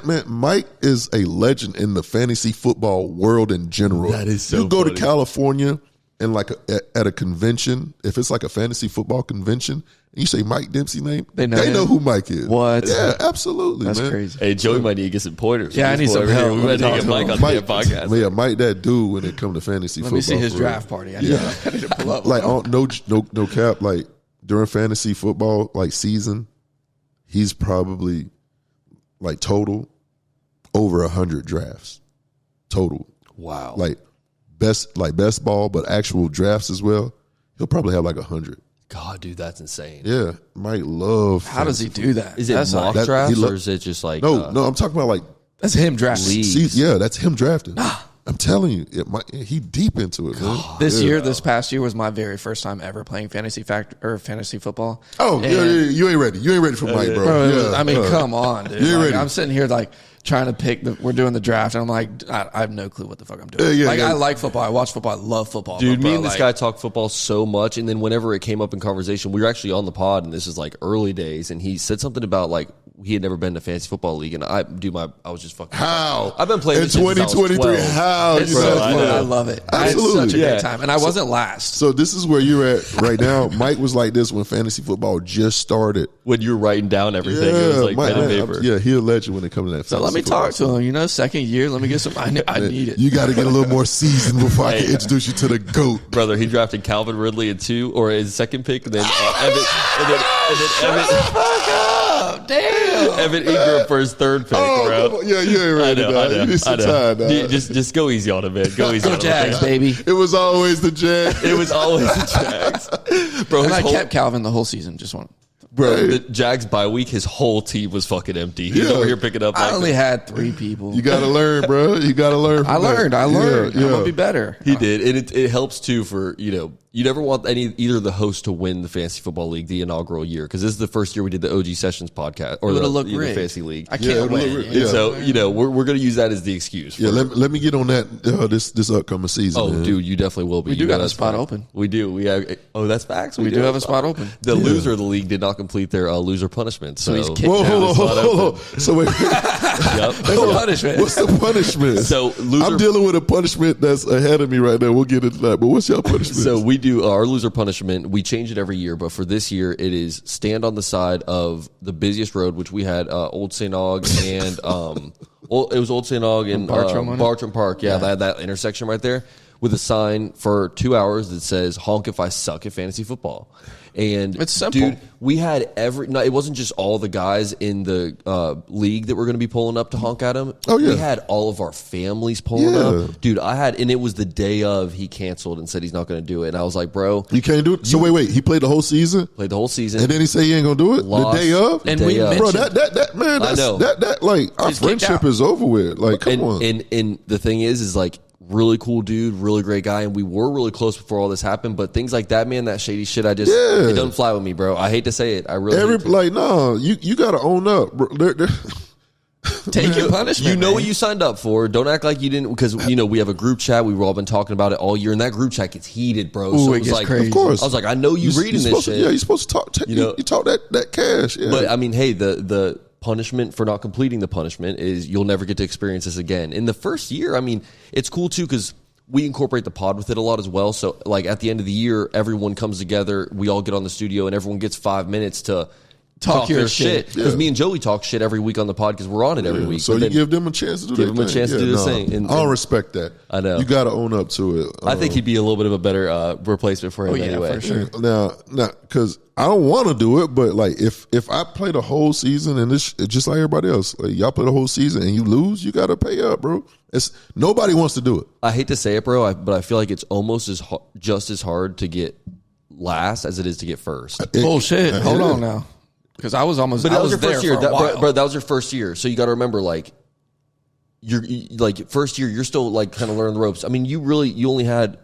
Man, Mike is a legend in the fantasy football world in general. That is so. You go funny. to California. And like at a convention, if it's like a fantasy football convention, and you say Mike Dempsey name, they know who Mike is. What? Yeah, absolutely. That's man. crazy. Hey, Joey might need to get some pointers. Yeah, I need some help. We might need to get Mike on the podcast. Yeah, Mike, that dude when it comes to fantasy football. Let me see his draft party. I need to pull up. Like no cap. Like during fantasy football like season, he's probably like total over 100 drafts total. Wow. Like best ball, but actual drafts as well. He'll probably have like 100. God, dude, that's insane. Yeah, Mike love. How does he do that? Is it mock drafts or is it just like no? I'm talking about like that's him drafting. Leagues. Yeah, that's him drafting. I'm telling you, he deep into it, man. This past year was my very first time ever playing fantasy football. Oh, yeah, you ain't ready. You ain't ready for Mike, bro. I mean, come on, dude. You ain't ready. I'm sitting here like trying to pick. We're doing the draft, and I'm like, I have no clue what the fuck I'm doing. I like football. I watch football. I love football. Dude, me and this guy talk football so much, and then whenever it came up in conversation, we were actually on the pod, and this is like early days, and he said something about like he had never been to fantasy football league, and I was just fucking. How? I've been playing in this since I was 2023. 12. How? It's You so know, fun. I love it. Absolutely. I had such a Yeah. good time, and I wasn't last. So this is where you're at right now. Mike was like this when fantasy football just started. When you're writing down everything, it was like Mike, pen and paper. yeah, he a legend when it comes to that. So let me talk to him. You know, second year, let me get some. I need it. You got to get a little more seasoned before I can introduce you to the GOAT. Brother, he drafted Calvin Ridley in 2 or his second pick, and then Evan Ingram for his third pick, bro. Yeah, you ain't ready, dog. You need some time, dog. Just go easy on him, man. Go easy on him. Jags, baby. It was always the Jags. It was always the Jags. Bro, And I kept Calvin the whole season. Just one. Bro, the Jags bye week, his whole team was fucking empty. He's over here picking up. I like only had 3 people. You got to learn, bro. You got to learn. I learned. Yeah, I'm gonna be better. He did, and it helps too for you never want either the host to win the fantasy football league the inaugural year because this is the first year we did the OG Sessions podcast or the fantasy league. I can't wait. Yeah. So we're gonna use that as the excuse. Yeah, let me get on that this upcoming season. Oh, man. dude, you definitely will be. We do got a spot open. We do. We have. Oh, that's facts. We do have a spot open. The loser of the league did not complete their loser punishment, so he's kicked Whoa, out. hold on. So wait, Yep. There's a punishment. what's the punishment? So loser. I'm dealing with a punishment that's ahead of me right now. We'll get into that. But what's your punishment? So we do our loser punishment. We change it every year, but for this year, it is stand on the side of the busiest road, which we had Old St. Aug and it was Old St. Aug and Bartram Park. Yeah, that intersection right there with a sign for 2 hours that says "Honk if I suck at fantasy football." And it's simple. Dude, we had it wasn't just all the guys in the league that were going to be pulling up to honk at him. Oh, yeah. We had all of our families pulling up. Dude, and it was the day of he canceled and said he's not going to do it. And I was like, bro. You can't do it? So wait. He played the whole season? Played the whole season. And then he said he ain't going to do it? Lost. The day of? And Day we of. Bro, mentioned, that man, that's, I know. that like, our He's kicked friendship out. is over with. Like, come on. And the thing is like, really cool dude, really great guy, and we were really close before all this happened. But things like that, man, that shady shit, it doesn't fly with me, bro. I hate to say it, I really hate to. No, you got to own up, bro. take your punishment. You know man. what you signed up for. Don't act like you didn't, because we have a group chat. We've all been talking about it all year, and that group chat gets heated, bro. Ooh, so it it was gets like, crazy. Of course, I was like, I know you reading this shit. Yeah, you're supposed to talk. You talk that cash. Yeah. But I mean, hey, the punishment for not completing the punishment is you'll never get to experience this again. In the first year, I mean, it's cool too because we incorporate the pod with it a lot as well. So like at the end of the year, everyone comes together, we all get on the studio, and everyone gets 5 minutes to talk your their shit. shit. Because me and Joey talk shit every week on the pod because we're on it every week. So But you then give them a chance to do give them a chance to do this thing. And I don't respect that. I know. You got to own up to it. I think he'd be a little bit of a better replacement for him anyway. for sure. Now, because I don't want to do it, but like if I play the whole season and it's just like everybody else, like y'all play the whole season and you lose, you got to pay up, bro. Nobody wants to do it. I hate to say it, bro, but I feel like it's almost just as hard to get last as it is to get first. Bullshit. Hold on now. Because I was almost. But that was your first year, for a while. bro. That was your first year, so you got to remember, like, first year, you're still like kind of learning the ropes. I mean, you only had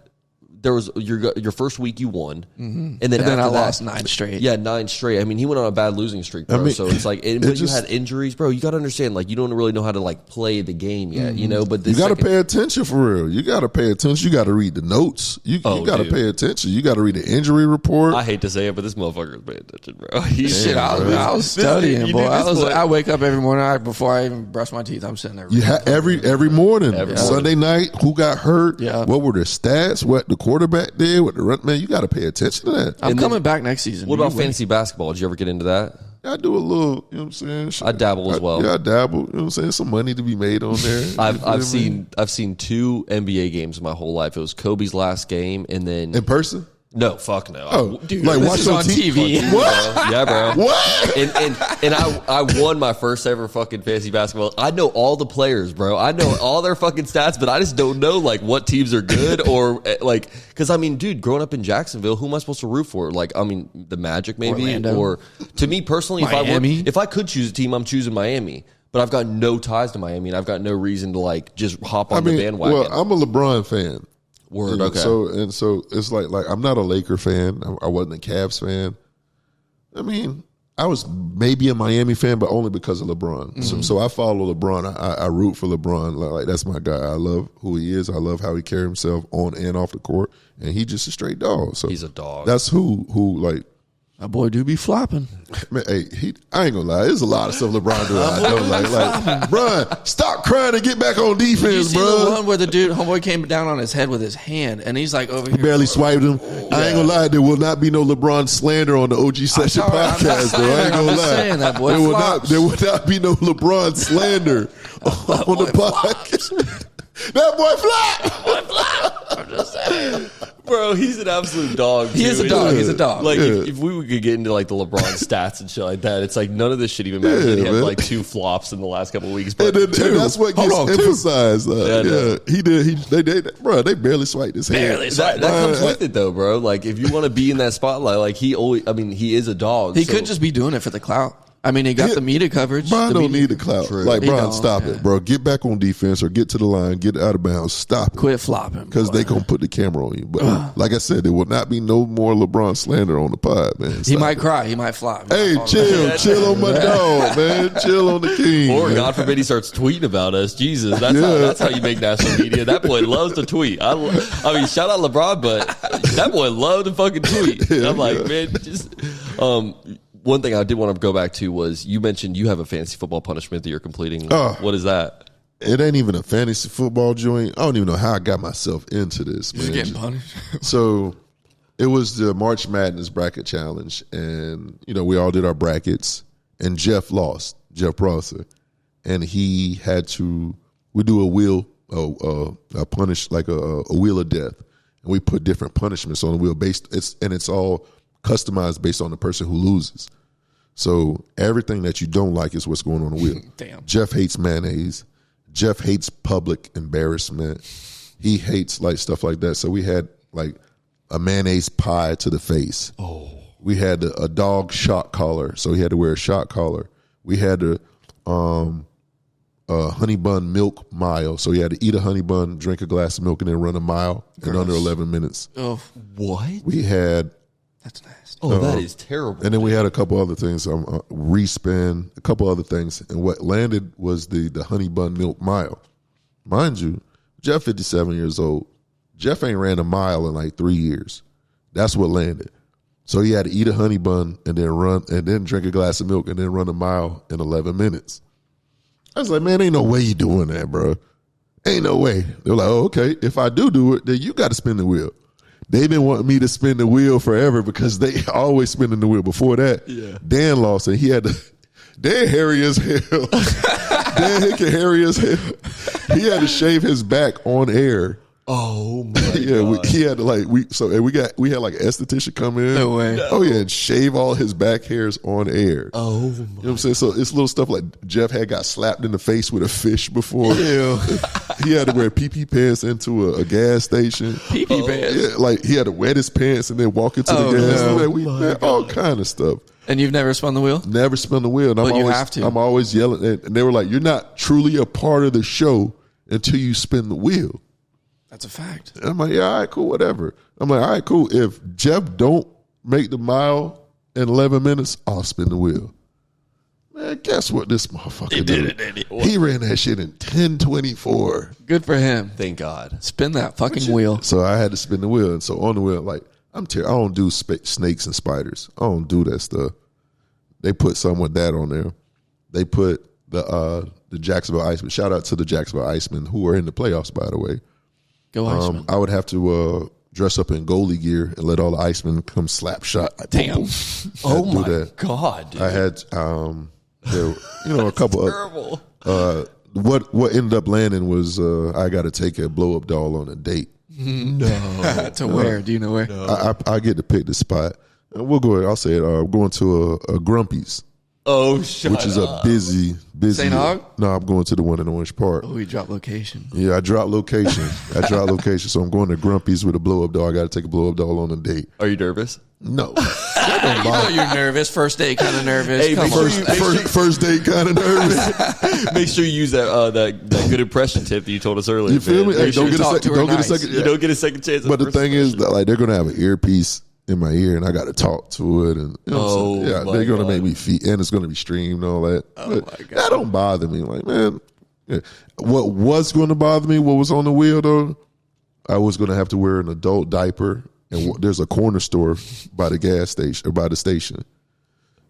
your first week you won, and then after I that, lost 9 straight. Yeah, 9 straight. I mean, he went on a bad losing streak, bro. So it's like, but you had injuries, bro. You got to understand, like, you don't really know how to like play the game yet, But You got to pay attention for real. You got to pay attention. You got to read the notes. You got to pay attention. You got to read the injury report. I hate to say it, but this motherfucker is paying attention, bro. Shit, I was studying, boy. I wake up every morning before I even brush my teeth. I'm sitting there. Every morning, Sunday night, who got hurt? Yeah. What were their stats? What the quarterback did? What the run? Man, you got to pay attention to that. I'm coming back next season. What about fantasy basketball? Did you ever get into that? I do a little, you know what I'm saying? I dabble as well. Yeah, I dabble. You know what I'm saying? Some money to be made on there. I've seen 2 NBA games my whole life. It was Kobe's last game, and then In person? no, fuck no. Oh, Dude, like this watch is on on TV. TV. What? Yeah, bro. What? And I won my first ever fucking fantasy basketball. I know all the players, bro. I know all their fucking stats, but I just don't know like what teams are good or like because I mean, dude, growing up in Jacksonville, who am I supposed to root for? Like, I mean, the Magic maybe, Orlando. or to me personally, Miami. if I could choose a team, I'm choosing Miami. But I've got no ties to Miami, and I've got no reason to like just hop on the bandwagon. Well, I'm a LeBron fan. Word, You know, okay. So it's like I'm not a Laker fan. I wasn't a Cavs fan. I mean, I was maybe a Miami fan, but only because of LeBron. So I follow LeBron. I root for LeBron. Like that's my guy. I love who he is. I love how he carries himself on and off the court, and he's just a straight dog. So He's a dog. That's who like My boy do be flopping. Man, hey, I ain't gonna lie. There's a lot of stuff LeBron doing. I don't like, Bron, stop crying and get back on defense, Did you see bro. the one where the homeboy came down on his head with his hand, and he's like over here. Barely swiped him. I ain't gonna lie. There will not be no LeBron slander on the OG Session podcast, bro. I ain't gonna lie. Saying that boy there will not be no LeBron slander on the podcast. That boy flop. I'm just saying. Bro, he's an absolute dog. He is a dog. He's a dog. Like if we could get into like the LeBron stats and shit like that, it's like none of this shit even matters. He had like 2 flops in the last couple of weeks, but and that's what gets emphasized. He did. They barely swiped his hand. Barely swiped. That comes with it though, bro. Like if you want to be in that spotlight, like he is a dog. He could just be doing it for the clout. I mean, he got the media coverage. Brian don't need the clout. True. Like, Brian, stop it, bro. Get back on defense or get to the line, get out of bounds. Stop it. Quit flopping. Because they going to put the camera on you. But like I said, there will not be no more LeBron slander on the pod, man. He might cry. He might flop. Hey, chill on my dog, man. Chill on the king. Or man. God forbid he starts tweeting about us. Jesus, that's how you make national media. That boy loves to tweet. I mean, shout out LeBron, but that boy loved to fucking tweet. I'm like, man, just one thing I did want to go back to was you mentioned you have a fantasy football punishment that you're completing. What is that? It ain't even a fantasy football joint. I don't even know how I got myself into this, man. You're getting punished. So it was the March Madness bracket challenge, and we all did our brackets, and Jeff lost, Jeff Prosser, and we do a wheel, a punish like a wheel of death, and we put different punishments on the wheel it's all customized based on the person who loses. So everything that you don't like is what's going on the wheel. Damn. Jeff hates mayonnaise. Jeff hates public embarrassment. He hates like stuff like that. So we had like a mayonnaise pie to the face. Oh. We had a dog shot collar, so he had to wear a shot collar. We had a honey bun milk mile, so he had to eat a honey bun, drink a glass of milk, and then run a mile in under 11 minutes. Oh, what? We had. That's nasty. Oh, that is terrible. And then we had a couple other things, respin, a couple other things. And what landed was the honey bun milk mile. Mind you, Jeff 57 years old. Jeff ain't ran a mile in like 3 years. That's what landed. So he had to eat a honey bun and then drink a glass of milk and then run a mile in 11 minutes. I was like, man, ain't no way you doing that, bro. Ain't no way. They're like, oh, okay. If I do it, then you got to spin the wheel. They've been wanting me to spin the wheel forever because they always spinning the wheel. Before that, Dan lost and he had to. Dan hairy as hell. Dan Hicken hairy as hell. He had to shave his back on air. Oh my god! He had to we had like an esthetician come in. No way. No. Oh yeah, and shave all his back hairs on air. Oh, you know what I'm saying? So it's little stuff like Jeff had got slapped in the face with a fish before. Ew. He had to wear pee pants into a gas station. Pee pants. Yeah, like he had to wet his pants and then walk into the gas. No. Man, all kind of stuff. And you've never spun the wheel? Never spun the wheel. And But you have to. I'm always yelling, and they were like, "You're not truly a part of the show until you spin the wheel." That's a fact. And I'm like, yeah, all right, cool, whatever. I'm like, all right, cool. If Jeff don't make the mile in 11 minutes, I'll spin the wheel. Man, guess what this motherfucker did? He ran that shit in 10:24. Good for him. thank God. Spin that fucking wheel. So I had to spin the wheel. And so on the wheel, like, I don't do snakes and spiders. I don't do that stuff. They put something with that on there. They put the Jacksonville Icemen. Shout out to the Jacksonville Icemen, who are in the playoffs, by the way. Go Iceman. I would have to dress up in goalie gear and let all the Icemen come slap shot. Damn. Oh my god! Dude. I had a couple terrible. of what ended up landing was I got to take a blow up doll on a date. No. To where? Do you know where? I get to pick the spot. And we'll go ahead. I'll say it. I'm going to a Grumpy's. Oh, shut which is up. a busy. St. Aug? No, I'm going to the one in Orange Park. Oh, you dropped location. Yeah, I dropped location. So I'm going to Grumpy's with a blow up doll. I got to take a blow up doll on a date. Are you nervous? No. You know you're nervous. First date, kind of nervous. Hey, Come on. First date, kind of nervous. Make sure you use that good impression tip that you told us earlier. You feel me? Hey, don't get a second. You don't get a second chance. But the thing is that they're gonna have an earpiece in my ear, and I got to talk to it, and they're gonna make me feel, and it's gonna be streamed and all that. Oh But my God. that don't bother me. Like, man, what was going to bother me? What was on the wheel though? I was gonna have to wear an adult diaper and there's a corner store by the gas station or by the station.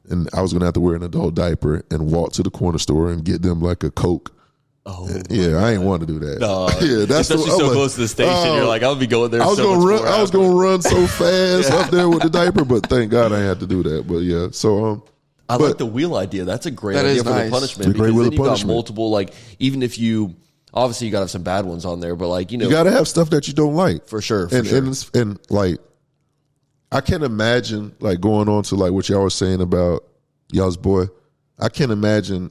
And I was going to have to wear an adult diaper and walk to the corner store and get them like a Coke. Oh, yeah, I ain't want to do that. No, yeah, that's especially so close to the station. You're like, I'll be going there. I was going to run so fast up there with the diaper, but thank God I ain't had to do that. But yeah, so I like the wheel idea. That's a great idea for the punishment. It's a great wheel of got punishment. multiple, like, even if you obviously you got to have some bad ones on there, but like, you got to have stuff that you don't like for sure. And like, I can't imagine like going on to like what y'all was saying about y'all's boy. I can't imagine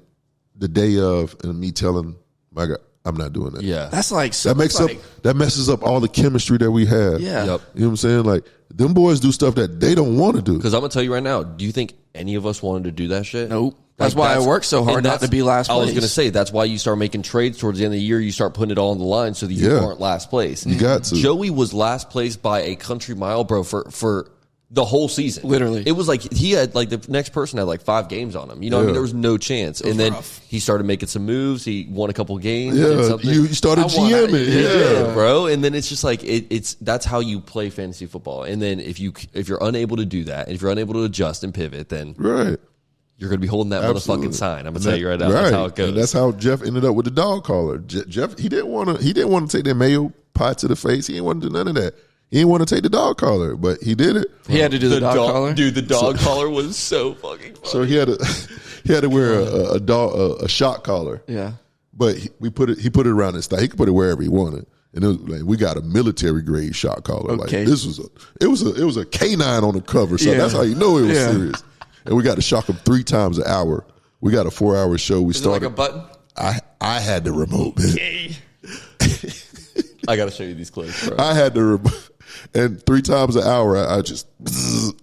the day of and me telling my God, I'm not doing that. Yeah, that's like that messes up all the chemistry that we have. Yeah, yep. You know what I'm saying? Like them boys do stuff that they don't want to do. Because I'm gonna tell you right now, do you think any of us wanted to do that shit? Nope. That's why I work so hard not to be last place. I was going to say, that's why you start making trades towards the end of the year. You start putting it all on the line so that you aren't last place. You got to. Joey was last place by a country mile, bro, for the whole season. Literally. It was like he had, like, the next person had like 5 games on him. You know what I mean? There was no chance. And then he started making some moves. He won a couple games. Yeah, you started GMing. Yeah, bro. And then it's just like, that's how you play fantasy football. And then if you're unable to do that, and if you're unable to adjust and pivot, then you're going to be holding that motherfucking sign. I'm going to tell you right now. That's how it goes. And that's how Jeff ended up with the dog collar. Jeff, he didn't want to take that mayo pot to the face. He didn't want to do none of that. He didn't want to take the dog collar, but he did it. He had to do the dog collar. Dude, the dog collar was so fucking funny. So he had to wear a shot collar. Yeah. But he put it around his thigh. He could put it wherever he wanted. And it was like, we got a military grade shot collar. Okay. Like this was a canine on the cover. So that's how you know it was serious. And we got to shock him 3 times an hour. We got a 4-hour show. We started. Is it like a button? I had the remote. Okay. I got to show you these clips, bro. I had the remote. And 3 times an hour, I just,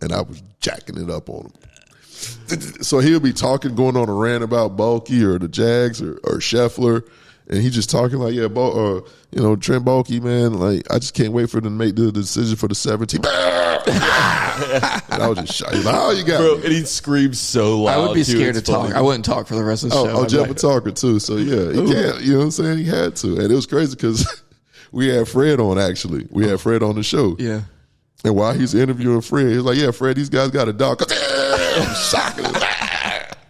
and I was jacking it up on him. So he'll be talking, going on a rant about Bulky or the Jags or Scheffler. And he just talking like, Trent Bulky, man, like, I just can't wait for them to make the decision for the 17. And I was just shocked. Like, how you got bro, me? and he screams so loud. I would be scared to talk. I wouldn't talk for the rest of the show. Oh, Jeff a talker too. So yeah, he can't. You know what I'm saying? He had to, and it was crazy because we had Fred on. Actually, we had Fred on the show. Yeah. And while he's interviewing Fred, he's like, "Yeah, Fred, these guys got a dog." I'm shocking.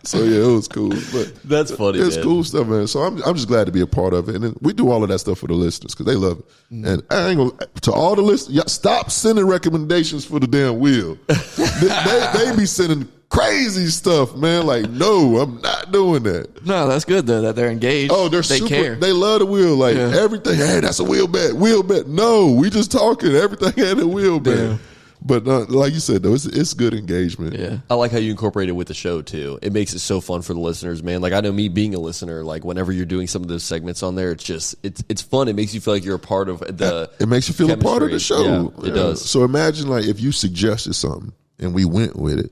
So yeah, it was cool. But that's funny. It's cool stuff, man. So I'm just glad to be a part of it, and then we do all of that stuff for the listeners because they love it. And I ain't gonna, to all the listeners, y'all stop sending recommendations for the damn wheel. they be sending crazy stuff, man. Like, no, I'm not doing that. No, that's good though that they're engaged. Oh, they super care. They love the wheel. Like everything. Hey, that's a wheel bet. Wheel bet. No, we just talking. Everything had a wheel bet. Damn. But like you said, though, it's good engagement. Yeah, I like how you incorporate it with the show too. It makes it so fun for the listeners, man. Like I know me being a listener, like whenever you're doing some of those segments on there, it's fun. It makes you feel like you're a part of the. It makes you feel a part of the show. Yeah, it does. So imagine like if you suggested something and we went with it,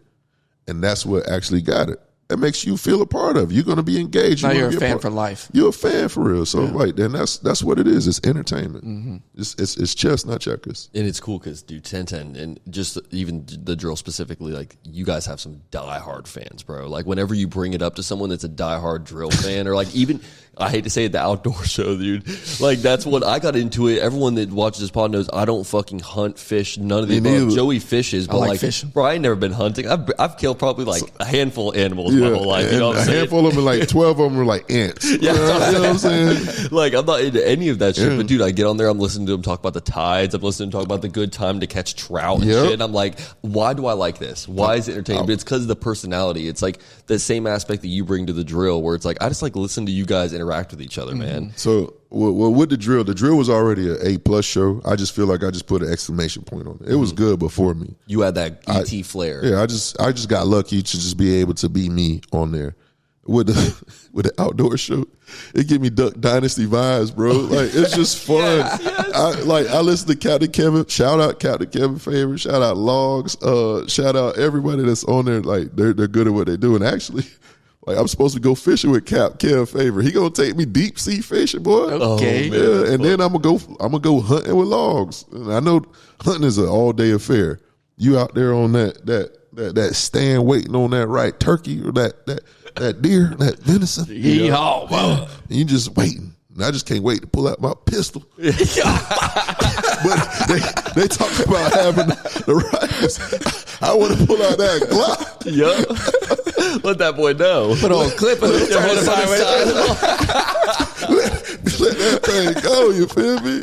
and that's what actually got it. That makes you feel a part of it. You're going to be engaged. Now you're a fan for life. You're a fan for real. So like, then that's what it is. It's entertainment. Mm-hmm. It's chess, not checkers. And it's cool because, dude, 10-10 and just even the drill specifically, like you guys have some diehard fans, bro. Like whenever you bring it up to someone that's a diehard drill fan, or like even I hate to say it, the outdoor show, dude. Like that's when I got into it. Everyone that watches this pod knows I don't fucking hunt, fish, none of the above. Joey fishes, but like fishing. Bro, I ain't never been hunting. I've killed probably like a handful of animals my whole life. You know what I'm saying? A handful of them, like 12 of them are like ants. Yeah, you know what I'm saying? Like I'm not into any of that shit. But dude, I get on there, I'm listening to them talk about the tides. I'm listening to them talk about the good time to catch trout and shit. And I'm like, why do I like this? Why is it entertaining? But it's because of the personality. It's like the same aspect that you bring to the drill, where it's like I just like listen to you guys interact with each other, man. So with the drill was already an A+ show. I just feel like I just put an exclamation point on it. It was good before me. You had that ET flair. Yeah, I just got lucky to just be able to be me on there. With the outdoor show, it give me Duck Dynasty vibes, bro. Like it's just fun. I listen to Captain Kevin. Shout out Captain Kevin Favor. Shout out Logs. Shout out everybody that's on there. Like they're good at what they do. And actually, like I'm supposed to go fishing with Kev Favor. He gonna take me deep sea fishing, boy. Okay. Yeah, and then I'm gonna go hunting with Logs. And I know hunting is an all day affair. You out there on that stand waiting on that right turkey or that deer, that venison. Yeehaw, wow. You just waiting. And I just can't wait to pull out my pistol. But they talk about having the rifles. I want to pull out that Glock. Yup. Let that boy know. Put on clip of it. Let that thing go, you feel me?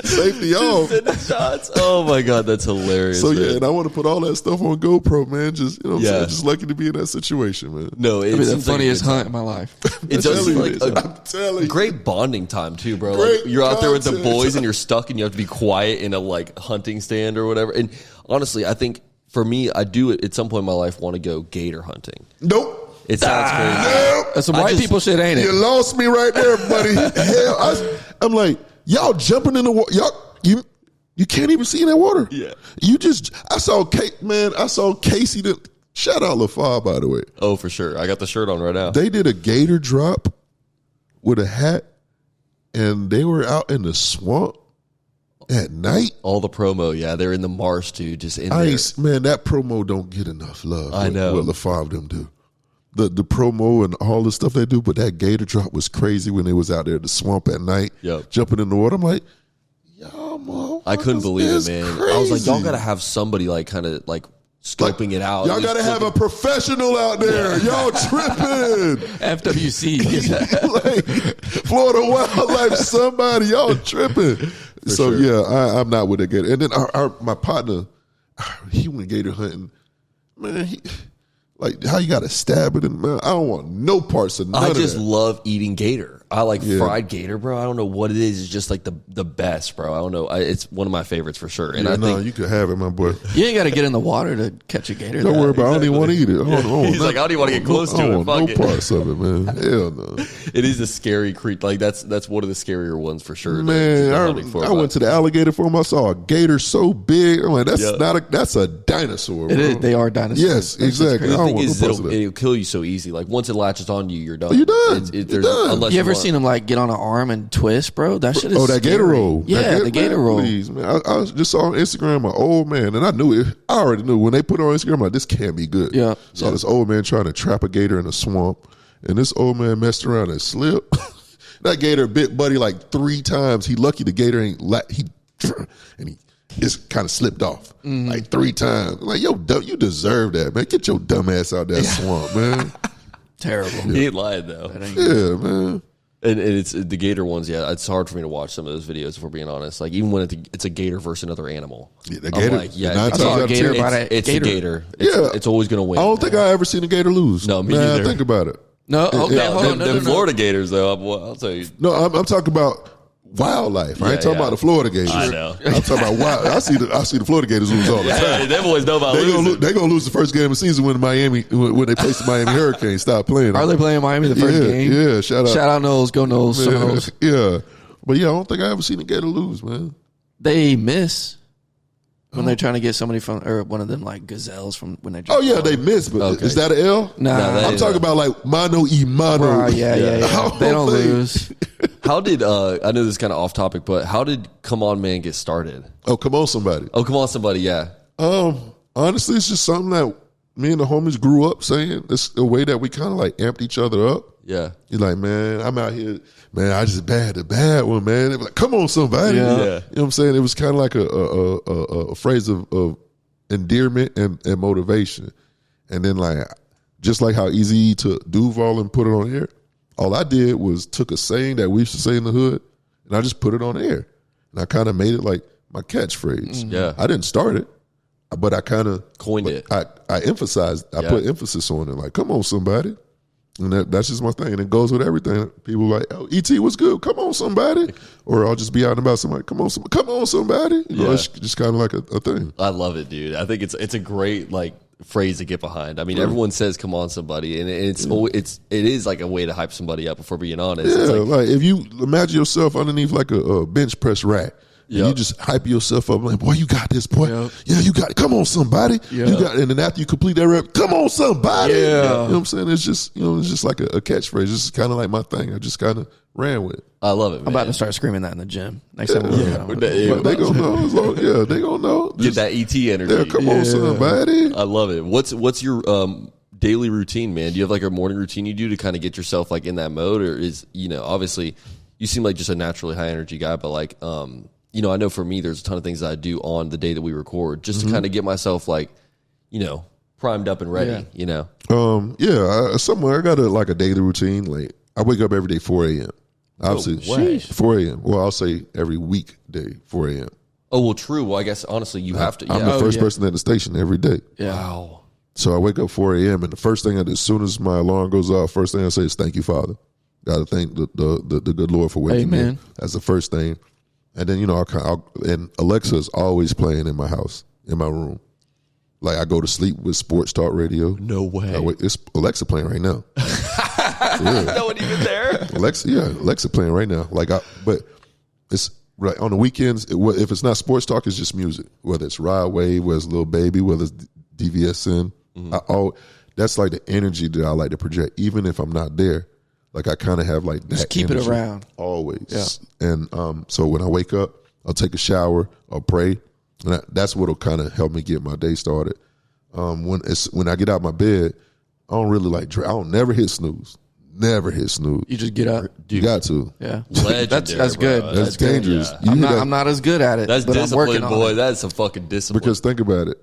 Safety off. Send the shots. Oh my God, that's hilarious. So, man. and I want to put all that stuff on GoPro, man. Just, you know what I'm Yeah. saying? Just lucky to be in that situation, man. No, It'd be the seems like funniest a good hunt time. in my life. It does seem like I'm telling a you. great bonding time too, bro. Great Like you're out there with the content. boys and you're stuck and you have to be quiet in a like hunting stand or whatever. And honestly, I think for me, I do at some point in my life want to go gator hunting. Nope. It sounds crazy. Nope. That's some I white just- people shit, ain't You it? lost me right there, buddy. Hell, I'm like, y'all jumping in the water. You can't even see in that water. Yeah. I saw Casey. Shout out LaFar, by the way. Oh, for sure. I got the shirt on right now. They did a gator drop with a hat, and they were out in the swamp at night. All the promo, yeah, they're in the marsh too, just in there. Man, that promo don't get enough love. I know. What LaFar of them do. The promo and all the stuff they do, but that gator drop was crazy when they was out there in the swamp at night, Yep. jumping in the water. I'm like, y'all motherfuckers I couldn't believe it, is man. crazy. I was like, y'all got to have somebody like kind of like scoping it out. Y'all got to have a professional out there. Y'all tripping. FWC. Like Florida Wildlife, somebody, y'all tripping. So sure. yeah, I'm not with that gator. And then my partner, he went gator hunting. Man, like how you got to stab it, and man, I don't want no parts of none I of just that. love eating gator. I like fried gator, bro. I don't know what it is. It's just like the best, bro. I don't know. It's one of my favorites for sure. And Yeah, I no, think you could have it, my boy. You ain't got to get in the water to catch a gator. Don't worry about it. I don't even want to eat it. He's like, I don't even want to get close to I it. don't want Fuck no it. parts of it, man. Hell no. It is a scary creature. Like that's one of the scarier ones for sure. Man, I went to the alligator farm. I saw a gator so big. I'm like, that's a dinosaur. It bro. is. They are dinosaurs. Yes, exactly. The I don't thing want is, no parts of that. it'll kill you so easy. Like once it latches on you, you're done. You're done. You're You're done. Unless You ever want- seen them like get on an arm and twist, bro? That shit is Oh, that gator scary. roll. Yeah, the gator man, roll. Please, man. I just saw on Instagram an old man, and I knew it. I already knew when they put it on Instagram, I'm like, this can't be good. Yeah. Saw this old man trying to trap a gator in a swamp, and this old man messed around and slipped. That gator bit Buddy like 3 times. He lucky the gator ain't he just kind of slipped off like 3 times. I'm like, yo, you deserve that, man. Get your dumb ass out that swamp, man. Terrible. He ain't lying though. Yeah, man. And it's the gator ones. Yeah, it's hard for me to watch some of those videos if we're being honest. Like even when it's a gator versus another animal. Yeah, the I'm gator. like, yeah, nine it's, times saw a out of gator 10, by it's, that it's the gator. gator. It's, Yeah. it's always going to win. I don't think I ever seen a gator lose. No, me Nah, neither. think about it. No, okay, Yeah, hold on. No, Them no, no. Florida gators though, I'll tell you. No, I'm talking about wildlife. I ain't talking about the Florida Gators. I know. I'm talking about wild. I see the Florida Gators lose all the Yeah, time. them boys know about losing. They gonna lose the first game of the season when they face the Miami Hurricanes. Stop playing. Are they playing Miami the first game? Yeah, shout out. Shout out Knowles. Go Knowles. Man, Knowles. yeah, but yeah, I don't think I ever seen a Gator lose, man. They miss when they're trying to get somebody from, or one of them like gazelles from when they. Oh yeah, they missed, but Okay. is that an L? Nah, No, that I'm ain't talking about like mano y mano. Right, yeah. They don't lose. How did I know this is kind of off topic, but how did Come On Man get started? Oh, come on, somebody. Oh, come on, somebody, yeah. Honestly, it's just something that me and the homies grew up saying. It's a way that we kind of like amped each other up. Yeah. You're like, man, I'm out here, man. I just the bad one, man. They were like, come on, somebody. Yeah. Yeah. You know what I'm saying? It was kind of like a phrase of endearment and motivation. And then like, just like how easy to Duval and put it on air. All I did was took a saying that we used to say in the hood, and I just put it on air. And I kind of made it like my catchphrase. Yeah. I didn't start it, but I kind of Coined it. I emphasized. I Yeah. put emphasis on it. Like, come on, somebody. And that's just my thing. And it goes with everything. People like, oh, E.T. was good. Come on, somebody. Or I'll just be out and about somebody. Come on, somebody. You know, Yeah. it's just kind of like a thing. I love it, dude. I think it's a great like phrase to get behind. I mean, everyone says "come on, somebody," and it is like a way to hype somebody up. If we're being honest, Yeah, it's like if you imagine yourself underneath like a bench press rack. And Yep. you just hype yourself up like, boy, you got this, boy. Yep. Yeah, you got it. Come on, somebody. You got, and then after you complete that rep, come on, somebody. Yeah. You know what I'm saying? It's just, it's just like a catchphrase. It's kind of like my thing. I just kind of ran with it. I love it. Man. I'm about to start screaming that in the gym next time. Yeah. We're But they gonna know. As long, yeah, they gonna know. Get Just, that ET energy. yeah, come on, somebody. I love it. What's your daily routine, man? Do you have like a morning routine you do to kind of get yourself like in that mode, or is obviously you seem like just a naturally high energy guy, but like, you know, I know for me, there's a ton of things that I do on the day that we record just to kind of get myself like, you know, primed up and ready, you know? Somewhere I got a daily routine. Like I wake up every day 4 a.m. Obviously, 4 a.m. Well, I'll say every weekday 4 a.m. Oh, well, true. Well, I guess honestly, you have to. I'm the first person at the station every day. Yeah. Wow. So I wake up 4 a.m. and the first thing as soon as my alarm goes off, first thing I say is thank you, Father. Got to thank the good Lord for waking me. Amen. That's the first thing. And then, you know, and Alexa's always playing in my house, in my room. Like I go to sleep with sports talk radio. No way. It's Alexa playing right now. No one even there. Alexa playing right now. But it's right on the weekends. If it's not sports talk, it's just music. Whether it's Ride Wave, whether it's Lil Baby, whether it's DVSN. That's like the energy that I like to project, even if I'm not there. Like I kind of have like that. Just keep it around always. Yeah. And so when I wake up, I'll take a shower, I'll pray, and that's what'll kind of help me get my day started. When I get out of my bed, I don't really I don't never hit snooze. Never hit snooze. You just get up. You got to. Yeah. That's good. That's dangerous. Yeah. I'm not as good at it. That's but discipline, I'm working boy. on it. That's some fucking discipline. Because think about it.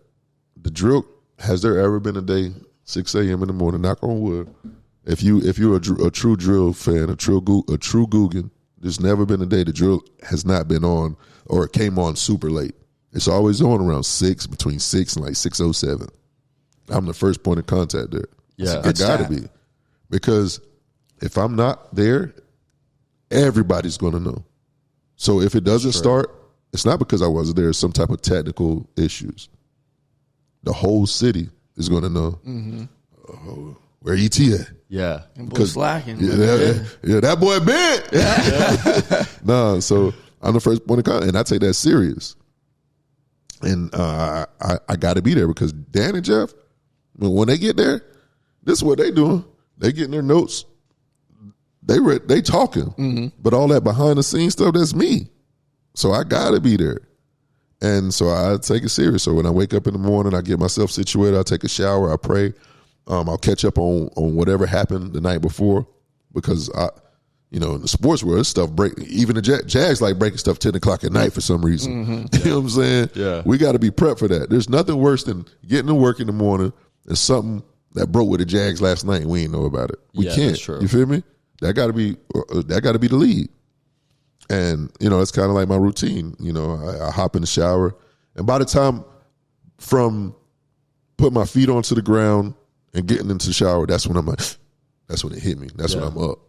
The drill, has there ever been a day, 6 a.m. in the morning, knock on wood, if you're a true drill fan, a true Guggen, there's never been a day the drill has not been on or it came on super late. It's always on around 6, between 6 and like 6:07. I'm the first point of contact there. Yeah. I gotta be. Because if I'm not there, everybody's gonna know. So if it doesn't start, it's not because I wasn't there, it's some type of technical issues. The whole city is gonna know. Where ET at? Yeah. Because slacking. Yeah, that boy bent. Nah, so I'm the first point of contact, and I take that serious. And I got to be there because Dan and Jeff, when they get there, this is what they doing. They getting their notes. They talking, but all that behind the scenes stuff, that's me. So I got to be there. And so I take it serious. So when I wake up in the morning, I get myself situated. I take a shower. I pray. I'll catch up on whatever happened the night before because in the sports world, stuff break. Even the Jags like breaking stuff 10 o'clock at night for some reason. You know what I'm saying? Yeah. We got to be prepped for that. There's nothing worse than getting to work in the morning and something that broke with the Jags last night and we ain't know about it. We can't. That's true. You feel me? That got to be the lead. And it's kind of like my routine. I hop in the shower, and by the time from putting my feet onto the ground and getting into the shower, that's when that's when it hit me. That's when I'm up.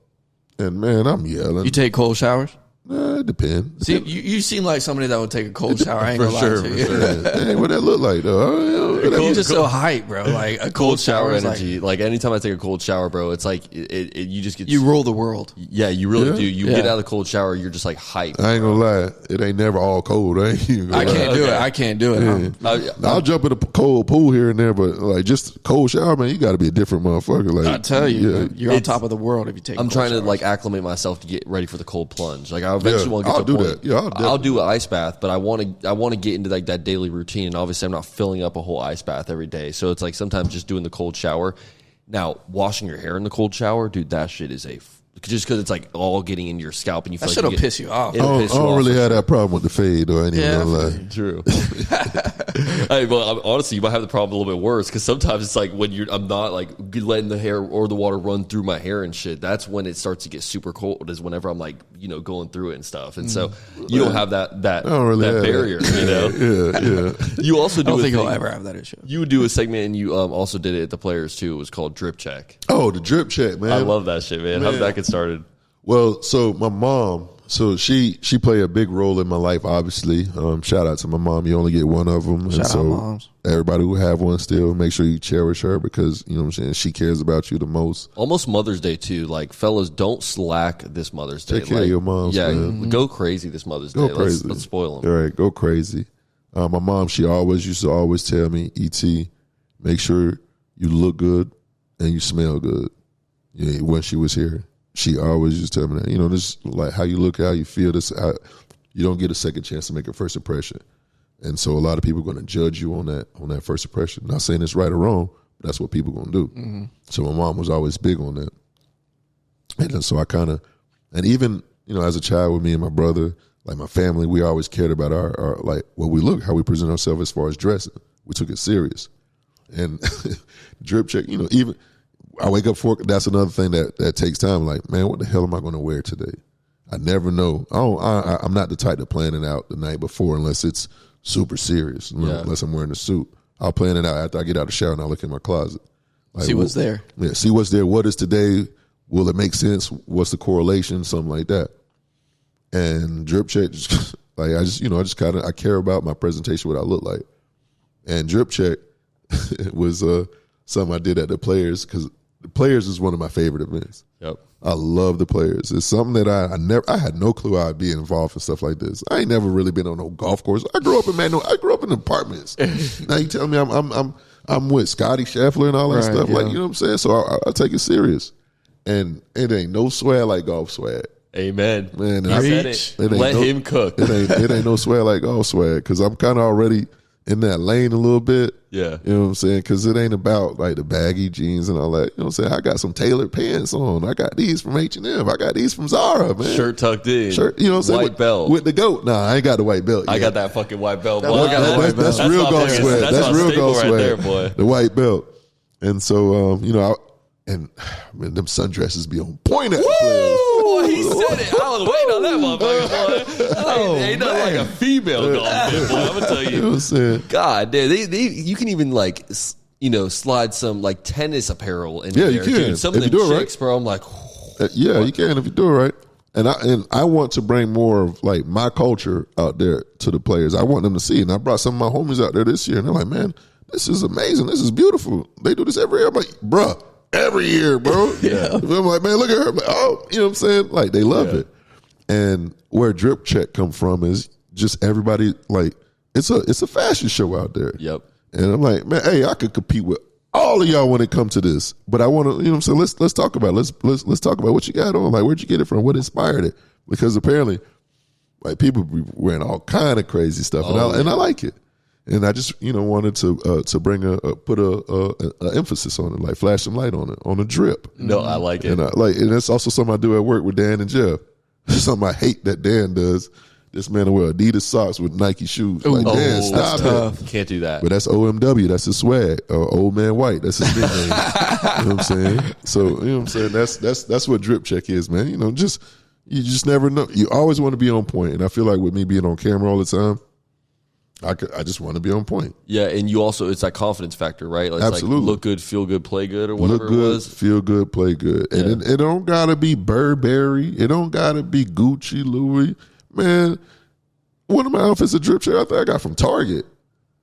And man, I'm yelling. You take cold showers? It depends. See, you seem like somebody that would take a cold shower. I ain't gonna lie to you. That ain't what that look like though. You're just so hype, bro. Like a cold shower is energy. Like anytime I take a cold shower, bro, it's like you just get you rule the world. Yeah, you really do. You get out of the cold shower, you're just like hype. I ain't gonna lie, it ain't never all cold. I can't do it. I can't do it. I'll jump in a cold pool here and there, but like just cold shower, man, you got to be a different motherfucker. Like I tell you, you're on top of the world if you take. I'm trying showers. to like acclimate myself to get ready for the cold plunge. Like I eventually want to get to do the point. that. Yeah, I'll do an ice bath, but I want to get into like that daily routine. And obviously, I'm not filling up a whole ice bath every day, so it's like sometimes just doing the cold shower. Now, washing your hair in the cold shower, dude, that shit is just because it's like all getting into your scalp and you feel that like shit'll piss you off. I don't really have that problem with the fade or anything like that. True. Hey, well, honestly, you might have the problem a little bit worse because sometimes it's like when I'm not like letting the hair or the water run through my hair and shit. That's when it starts to get super cold. Is whenever I'm like going through it and stuff. And so you don't have that barrier. Yeah. You also do. I don't think I'll ever have that issue. You would do a segment and you also did it at the Players too. It was called Drip Check. Oh, the drip check, man. I love that shit, man. How did that get started? Well, so my mom, she played a big role in my life, obviously. Shout out to my mom. You only get one of them. Shout and so out moms. Everybody who have one still, make sure you cherish her because, you know what I'm saying, she cares about you the most. Almost Mother's Day, too. Like, fellas, don't slack this Mother's Day. Take care of your moms, man. Go crazy this Mother's Go Day. crazy. Let's spoil them. All right, go crazy. My mom, she used to always tell me, E.T., make sure you look good and you smell good. When she was here. She always used to tell me that, this like how you look, how you feel. You don't get a second chance to make a first impression, and so a lot of people are going to judge you on that first impression. Not saying it's right or wrong, but that's what people are going to do. Mm-hmm. So my mom was always big on that, and so I kind of, and even as a child with me and my brother, like my family, we always cared about our like what we look, how we present ourselves as far as dressing. We took it serious. And drip check, even I wake up for, that's another thing that takes time. Like, man, what the hell am I going to wear today? I never know. I'm not the type to plan it out the night before unless it's super serious, unless I'm wearing a suit. I'll plan it out after I get out of the shower and I look in my closet. Like, see what's there. Yeah, see what's there. What is today? Will it make sense? What's the correlation? Something like that. And drip check, like I just kind of, I care about my presentation, what I look like. And drip check was something I did at the Players, because the Players is one of my favorite events. Yep. I love the Players. It's something that I had no clue I'd be involved in stuff like this. I ain't never really been on no golf course. I grew up in apartments. Now you tell me I'm with Scotty Scheffler and all that stuff. Yeah. Like, you know what I'm saying? So I take it serious. And it ain't no swag like golf swag. Amen. Man, I said it. Let him cook. It ain't no swag like golf swag, because I'm kind of already in that lane a little bit. Yeah. You know what I'm saying? Because it ain't about like the baggy jeans and all that. You know what I'm saying? I got some tailored pants on. I got these from H&M. I got these from Zara, man. Shirt tucked in. Shirt, you know what I'm saying? White belt. With the goat. Nah, I ain't got the white belt yet. I got that fucking white belt. That's real golf swag. That's real golf swag. Right there, boy. The white belt. And so, and man, them sundresses be on point at the Players. Boy, he said it. I was waiting on that motherfucker, boy. Ain't nothing like a female golf fit, boy. I'm going to tell you. You know what I'm saying? God damn. You can even like, slide some like tennis apparel in there. You can. Dude, some of if them you do it chicks, right, bro, I'm like, yeah, you can if you do it right. And I want to bring more of like my culture out there to the Players. I want them to see it. And I brought some of my homies out there this year, and they're like, man, this is amazing. This is beautiful. They do this every year. I'm like, bruh, every year, bro. Yeah. I'm like, man, look at her. Like, oh, you know what I'm saying? Like, they love it. And where Drip Check come from is just everybody, like, it's a fashion show out there. Yep. And I'm like, man, hey, I could compete with all of y'all when it comes to this. But I want to, you know what I'm saying? Let's talk about it. Let's talk about what you got on. Like, where'd you get it from? What inspired it? Because apparently, like, people be wearing all kind of crazy stuff, and I like it. And I just, wanted to bring put a emphasis on it, like flash some light on it, on a drip. No, I like it. And that's also something I do at work with Dan and Jeff. Something I hate that Dan does. This man will wear Adidas socks with Nike shoes. Like, Dan, stop it. Can't do that. But that's OMW. That's his swag. Old Man White. That's his nickname. You know what I'm saying? So, you know what I'm saying? That's what Drip Check is, man. You just never know. You always want to be on point. And I feel like with me being on camera all the time, I just want to be on point. Yeah, and you also, it's that confidence factor, right? Like, absolutely. Like look good, feel good, play good, or whatever look good, it was. Feel good, play good. Yeah. And it don't got to be Burberry. It don't got to be Gucci, Louis. Man, one of my outfits, a Drip Check, I think I got from Target.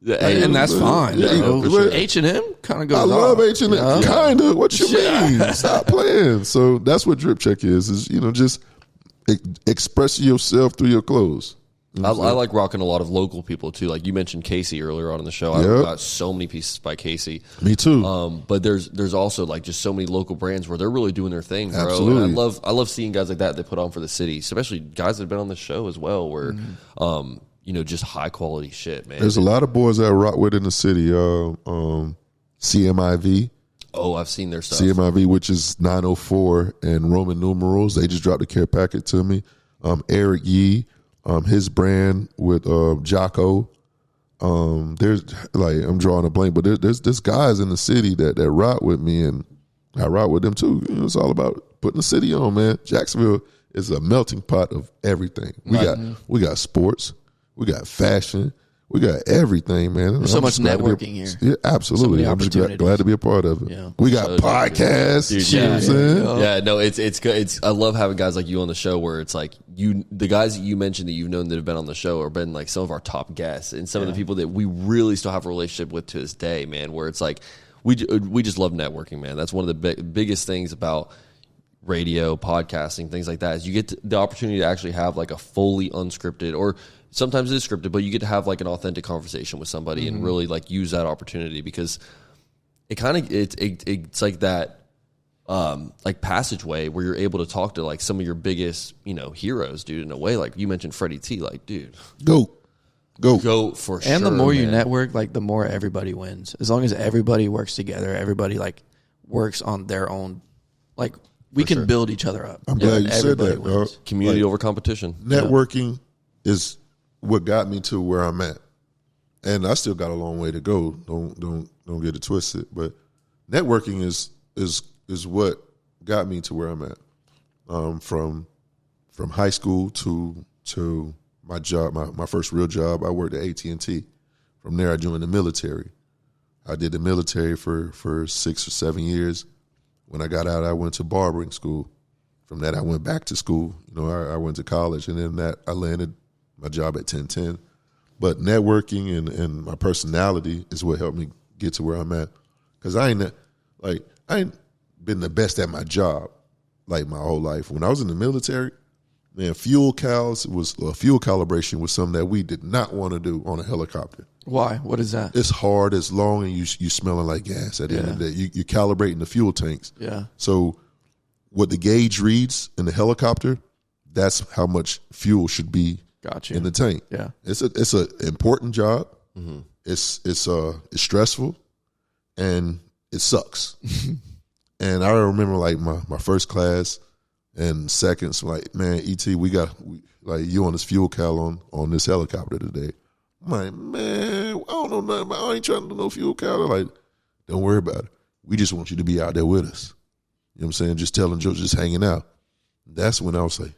Yeah, and that's fine. Yeah, sure. H&M kind of goes I love H&M. Yeah. Kind of. What you mean? Stop playing. So that's what Drip Check is just expressing yourself through your clothes. I like rocking a lot of local people too. Like you mentioned Casey earlier on in the show. I got so many pieces by Casey. Me too. But there's also like just so many local brands where they're really doing their thing, bro. Absolutely. And I love seeing guys like that put on for the city, especially guys that have been on the show as well, where just high quality shit, man. There's a lot of boys that I rock with in the city. CMIV. Oh, I've seen their stuff. CMIV, which is 904 and Roman numerals. They just dropped a care packet to me. Eric Yee. His brand with Jocko. There's like, I'm drawing a blank, but there's guys in the city that rock with me, and I rock with them too. It's all about putting the city on, man. Jacksonville is a melting pot of everything. We got sports, we got fashion, we got everything, man. There's so much networking here. Yeah, absolutely. I'm just glad to be a part of it. Yeah. We got podcasts. Dude, you know what I'm saying? Yeah, no, it's good. I love having guys like you on the show where it's like the guys that you mentioned that you've known that have been on the show or been like some of our top guests and some of the people that we really still have a relationship with to this day, man, where it's like we just love networking, man. That's one of the biggest things about radio, podcasting, things like that is you get the opportunity to actually have like a fully unscripted, or sometimes it is scripted, but you get to have like an authentic conversation with somebody and really like use that opportunity, because it kind of it's like that like passageway where you're able to talk to like some of your biggest heroes, dude. In a way, like you mentioned Freddie T, like dude, go for sure. And the more you network, like the more everybody wins. As long as everybody works together, everybody like works on their own like we can build each other up. I'm glad you said that, dog. Community over competition. Networking is what got me to where I'm at, and I still got a long way to go. Don't get it twisted. But networking is what got me to where I'm at. From high school to my job, my first real job, I worked at E2theT. From there, I joined the military. I did the military for 6 or 7 years. When I got out, I went to barbering school. From that, I went back to school. I went to college, and then that I landed my job at 1010. But networking and my personality is what helped me get to where I'm at. Because I ain't been the best at my job like my whole life. When I was in the military, man, fuel calibration was something that we did not want to do on a helicopter. Why? What is that? It's hard, it's long, and you smelling like gas at the end of the day. You're calibrating the fuel tanks. Yeah. So what the gauge reads in the helicopter, that's how much fuel should be in the tank. Yeah. It's an important job. Mm-hmm. It's stressful, and it sucks. And I remember like my first class and seconds, like, man, E.T., you on this fuel cal on this helicopter today. I'm like, man, I don't know nothing about, I ain't trying to do no fuel cal. They're like, don't worry about it. We just want you to be out there with us. You know what I'm saying? Just telling jokes, just hanging out. That's when I was like,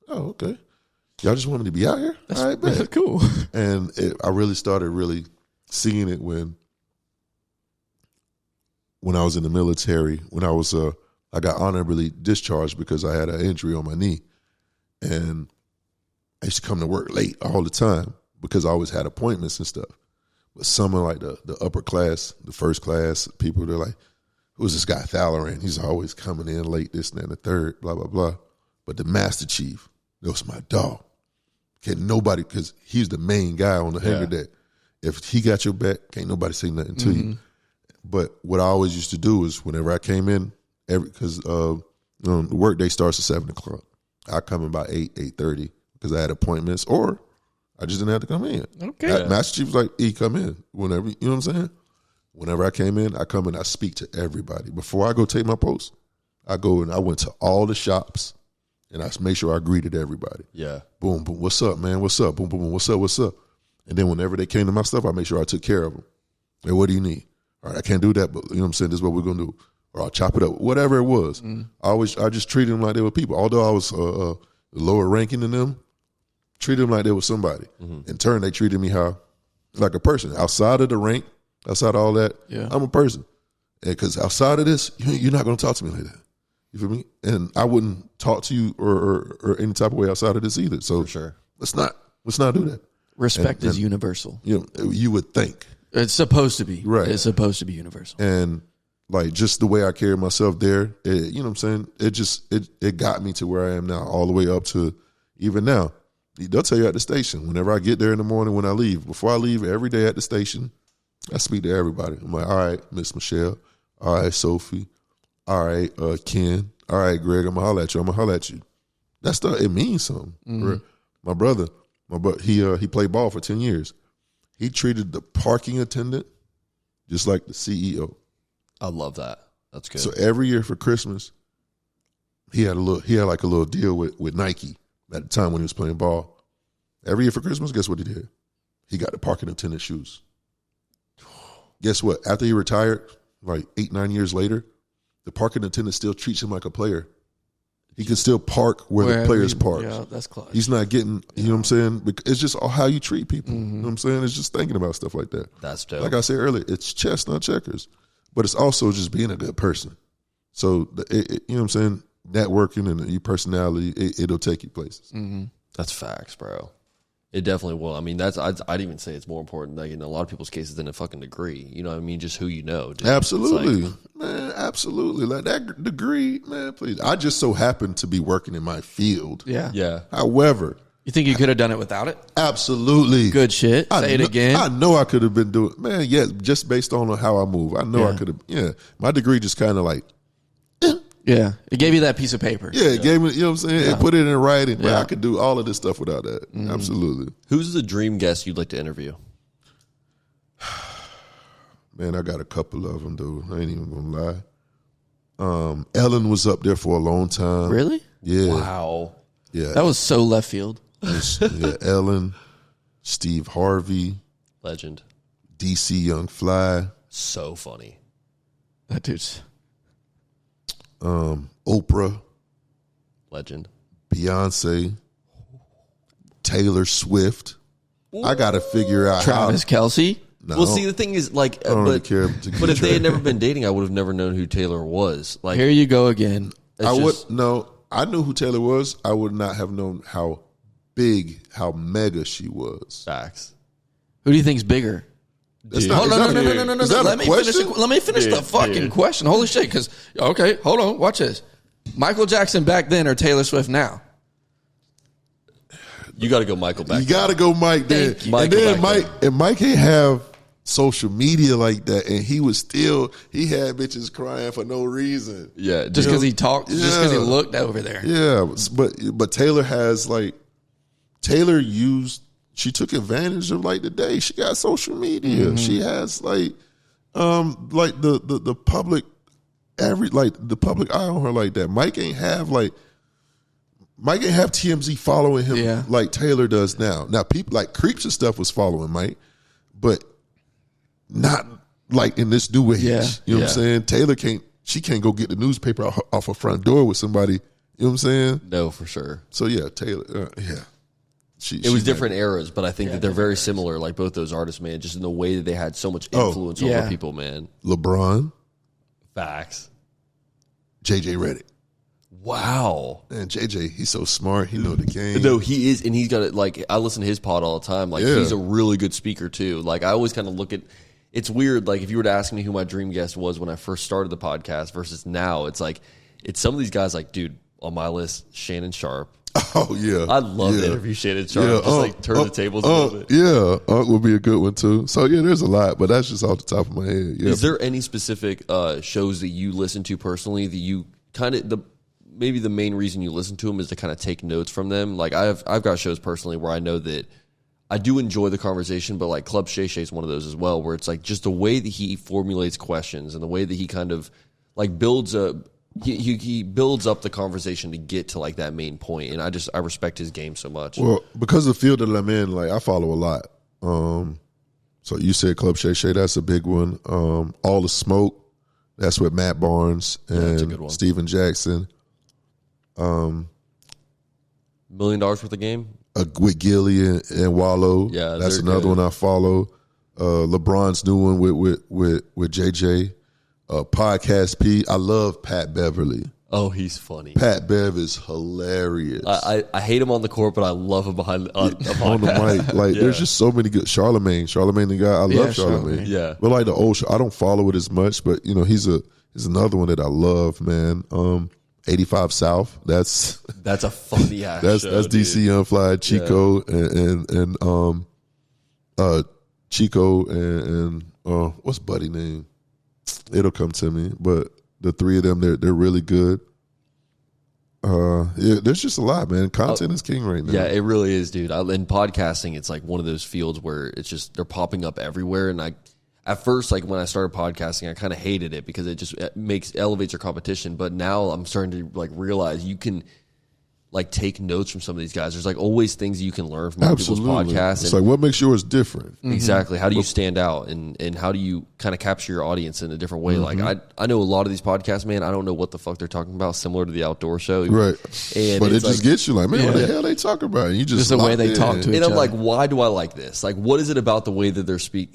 oh, okay. Y'all just wanted to be out here? All right, man. That's cool. And I really started seeing it when I was in the military, when I got honorably discharged because I had an injury on my knee. And I used to come to work late all the time because I always had appointments and stuff. But some of like the upper class, the first class people, they're like, who's this guy Thalloran? He's always coming in late, this and that and the third, blah, blah, blah. But the Master Chief, that was my dog. Can't nobody, because he's the main guy on the hangar deck. If he got your back, can't nobody say nothing to you. But what I always used to do is whenever I came in, because the work day starts at 7 o'clock. I come in by 8:30 because I had appointments, or I just didn't have to come in. Okay. Master Chief was like, come in whenever, you know what I'm saying? Whenever I came in, I come in, I speak to everybody. Before I go take my post, I go and I went to all the shops and I make sure I greeted everybody. Yeah. Boom, boom. What's up, man? What's up? Boom, boom, boom. What's up? What's up? And then whenever they came to my stuff, I make sure I took care of them. Hey, what do you need? All right, I can't do that, but you know what I'm saying? This is what we're going to do. Or I'll chop it up. Whatever it was. I just treated them like they were people. Although I was lower ranking than them, treated them like they were somebody. In turn, they treated me like a person. Outside of the rank, outside of all that, I'm a person. Because outside of this, you're not going to talk to me like that. You feel me? And I wouldn't talk to you or any type of way outside of this either. So for sure. Let's not do that. Respect is universal. You would think. It's supposed to be. Right. It's supposed to be universal. And like just the way I carry myself there, you know what I'm saying? It got me to where I am now, all the way up to even now. They'll tell you at the station, whenever I get there in the morning when I leave, before I leave every day at the station, I speak to everybody. I'm like, all right, Miss Michelle. All right, Sophie. All right, Ken. All right, Greg, I'm going to holler at you. That stuff, it means something. My brother, he played ball for 10 years. He treated the parking attendant just like the CEO. I love that. That's good. So every year for Christmas, he had like a little deal with Nike at the time when he was playing ball. Every year for Christmas, guess what he did? He got the parking attendant shoes. Guess what? After he retired, like 8-9 years later, the parking attendant still treats him like a player. He can still park where the players park. Yeah, that's clutch. He's not getting, you know what I'm saying? It's just how you treat people. You know what I'm saying? It's just thinking about stuff like that. That's dope. Like I said earlier, it's chess, not checkers. But it's also just being a good person. So, you know what I'm saying? Networking and your personality, it'll take you places. That's facts, bro. It definitely will. I mean, I'd even say it's more important, like in a lot of people's cases, than a fucking degree. You know what I mean? Just who you know. Just, absolutely. Man, absolutely. Like that degree, man, please. I just so happen to be working in my field. Yeah. Yeah. However, you think you could have done it without it? Absolutely. Good shit. Say it again. I know I could have been doing, man, yeah, just based on how I move. I know I could have, My degree just kind of like, yeah. It gave you that piece of paper. Yeah, it gave me, you know what I'm saying? It put it in writing. Yeah. I could do all of this stuff without that. Absolutely. Who's the dream guest you'd like to interview? Man, I got a couple of them, dude. I ain't even going to lie. Ellen was up there for a long time. Really? Yeah. Wow. Yeah. That was so left field. Yeah, Ellen, Steve Harvey, Legend. DC Young Fly, So funny. That dude's Oprah, Legend. Beyonce, Taylor Swift. I got to figure out Travis Kelce. No, Well, see, the thing is, like, I don't really but, care. but if they had never been dating, I would have never known who Taylor was. Like, Here you go again. it's I just- would no. I knew who Taylor was. I would not have known how big, how mega she was. Facts. Who do you think's bigger? That's Dude. not, Hold is on, that no, a- no, no, no, is no. that a Let me finish. question? Let me finish the fucking question. Holy shit! Because okay, hold on. Watch this. Michael Jackson back then or Taylor Swift now? You got to go Michael back. You got to go Mike then. Thank you. And Michael then back Mike and Mike ain't have social media like that, and he had bitches crying for no reason. Yeah. Just because he talked, just because he Yeah. looked over there. Yeah, but Taylor has like she took advantage of like the day. She got social media. She has like the public the public eye on her like that. Mike ain't have TMZ following him Yeah. like Taylor does now. Now people like Creeps and stuff was following Mike, but not like in this new age. Yeah. You know what I'm saying? Taylor can't go get the newspaper off her front door with somebody. You know what I'm saying? No, for sure. So yeah, Taylor. Yeah, It was different eras, but I think that they're very similar, like both those artists, man, just in the way that they had so much influence yeah. over people, man. LeBron, Facts. JJ Redick. Wow. Man, JJ, he's so smart. He know the game. No, he is, and he's got it. Like, I listen to his pod all the time. Like, Yeah. he's a really good speaker too. Like, I always kind of look at. It's weird. Like, if you were to ask me who my dream guest was when I first started the podcast versus now, it's like it's some of these guys. Like, dude, on my list, Shannon Sharp. Oh yeah, I'd love to interview Shannon Sharp. Just like turn the tables a little bit. Yeah, Unc would be a good one too. So yeah, there's a lot, but that's just off the top of my head. Yeah. Is there any specific shows that you listen to personally that you kind of maybe the main reason you listen to them is to kind of take notes from them? Like I've got shows personally where I know that I do enjoy the conversation, but like Club Shay Shay is one of those as well, where it's like just the way that he formulates questions and the way that he kind of like builds he builds up the conversation to get to like that main point, and I respect his game so much. Well, because of the field that I'm in, like I follow a lot. So you said Club Shay Shay, that's a big one. All the Smoke, that's with Matt Barnes that's a good one. and Steven Jackson. $1 million worth of game. With Gilly and Wallow. Yeah, that's they're another good. one I follow. LeBron's new one with JJ. Podcast P. I love Pat Beverly. Oh, he's funny. Pat Bev is hilarious. I hate him on the court, but I love him behind on the podcast. On the mic, like Yeah. there's just so many good. Charlemagne the guy. I love Charlemagne. Charlemagne. Yeah. But like the old, I don't follow it as much. But you know, he's another one that I love, man. 85 South. That's That's a funny ass that's show, DC dude. Young Fly, Chico, and Chico and what's Buddy name? It'll come to me. But the three of them, they're really good. Yeah, there's just a lot, man. Content is king right now. Yeah, it really is, dude. In podcasting, it's like one of those fields where it's just they're popping up everywhere. And at first, like when I started podcasting, I kind of hated it because it elevates your competition. But now I'm starting to like realize you can like take notes from some of these guys. There's like always things you can learn from other people's Absolutely. podcasts. It's and- like what makes yours different. Exactly. How do you stand out, and how do you kind of capture your audience in a different way? Mm-hmm. Like I know a lot of these podcasts, man. I don't know what the fuck they're talking about. Similar to the outdoor show, Right. And But it it's just like- gets you like, man, what the hell they talking about? And you just the way locked they in. talk to And each I'm other. like, why do I like this? Like, what is it about the way that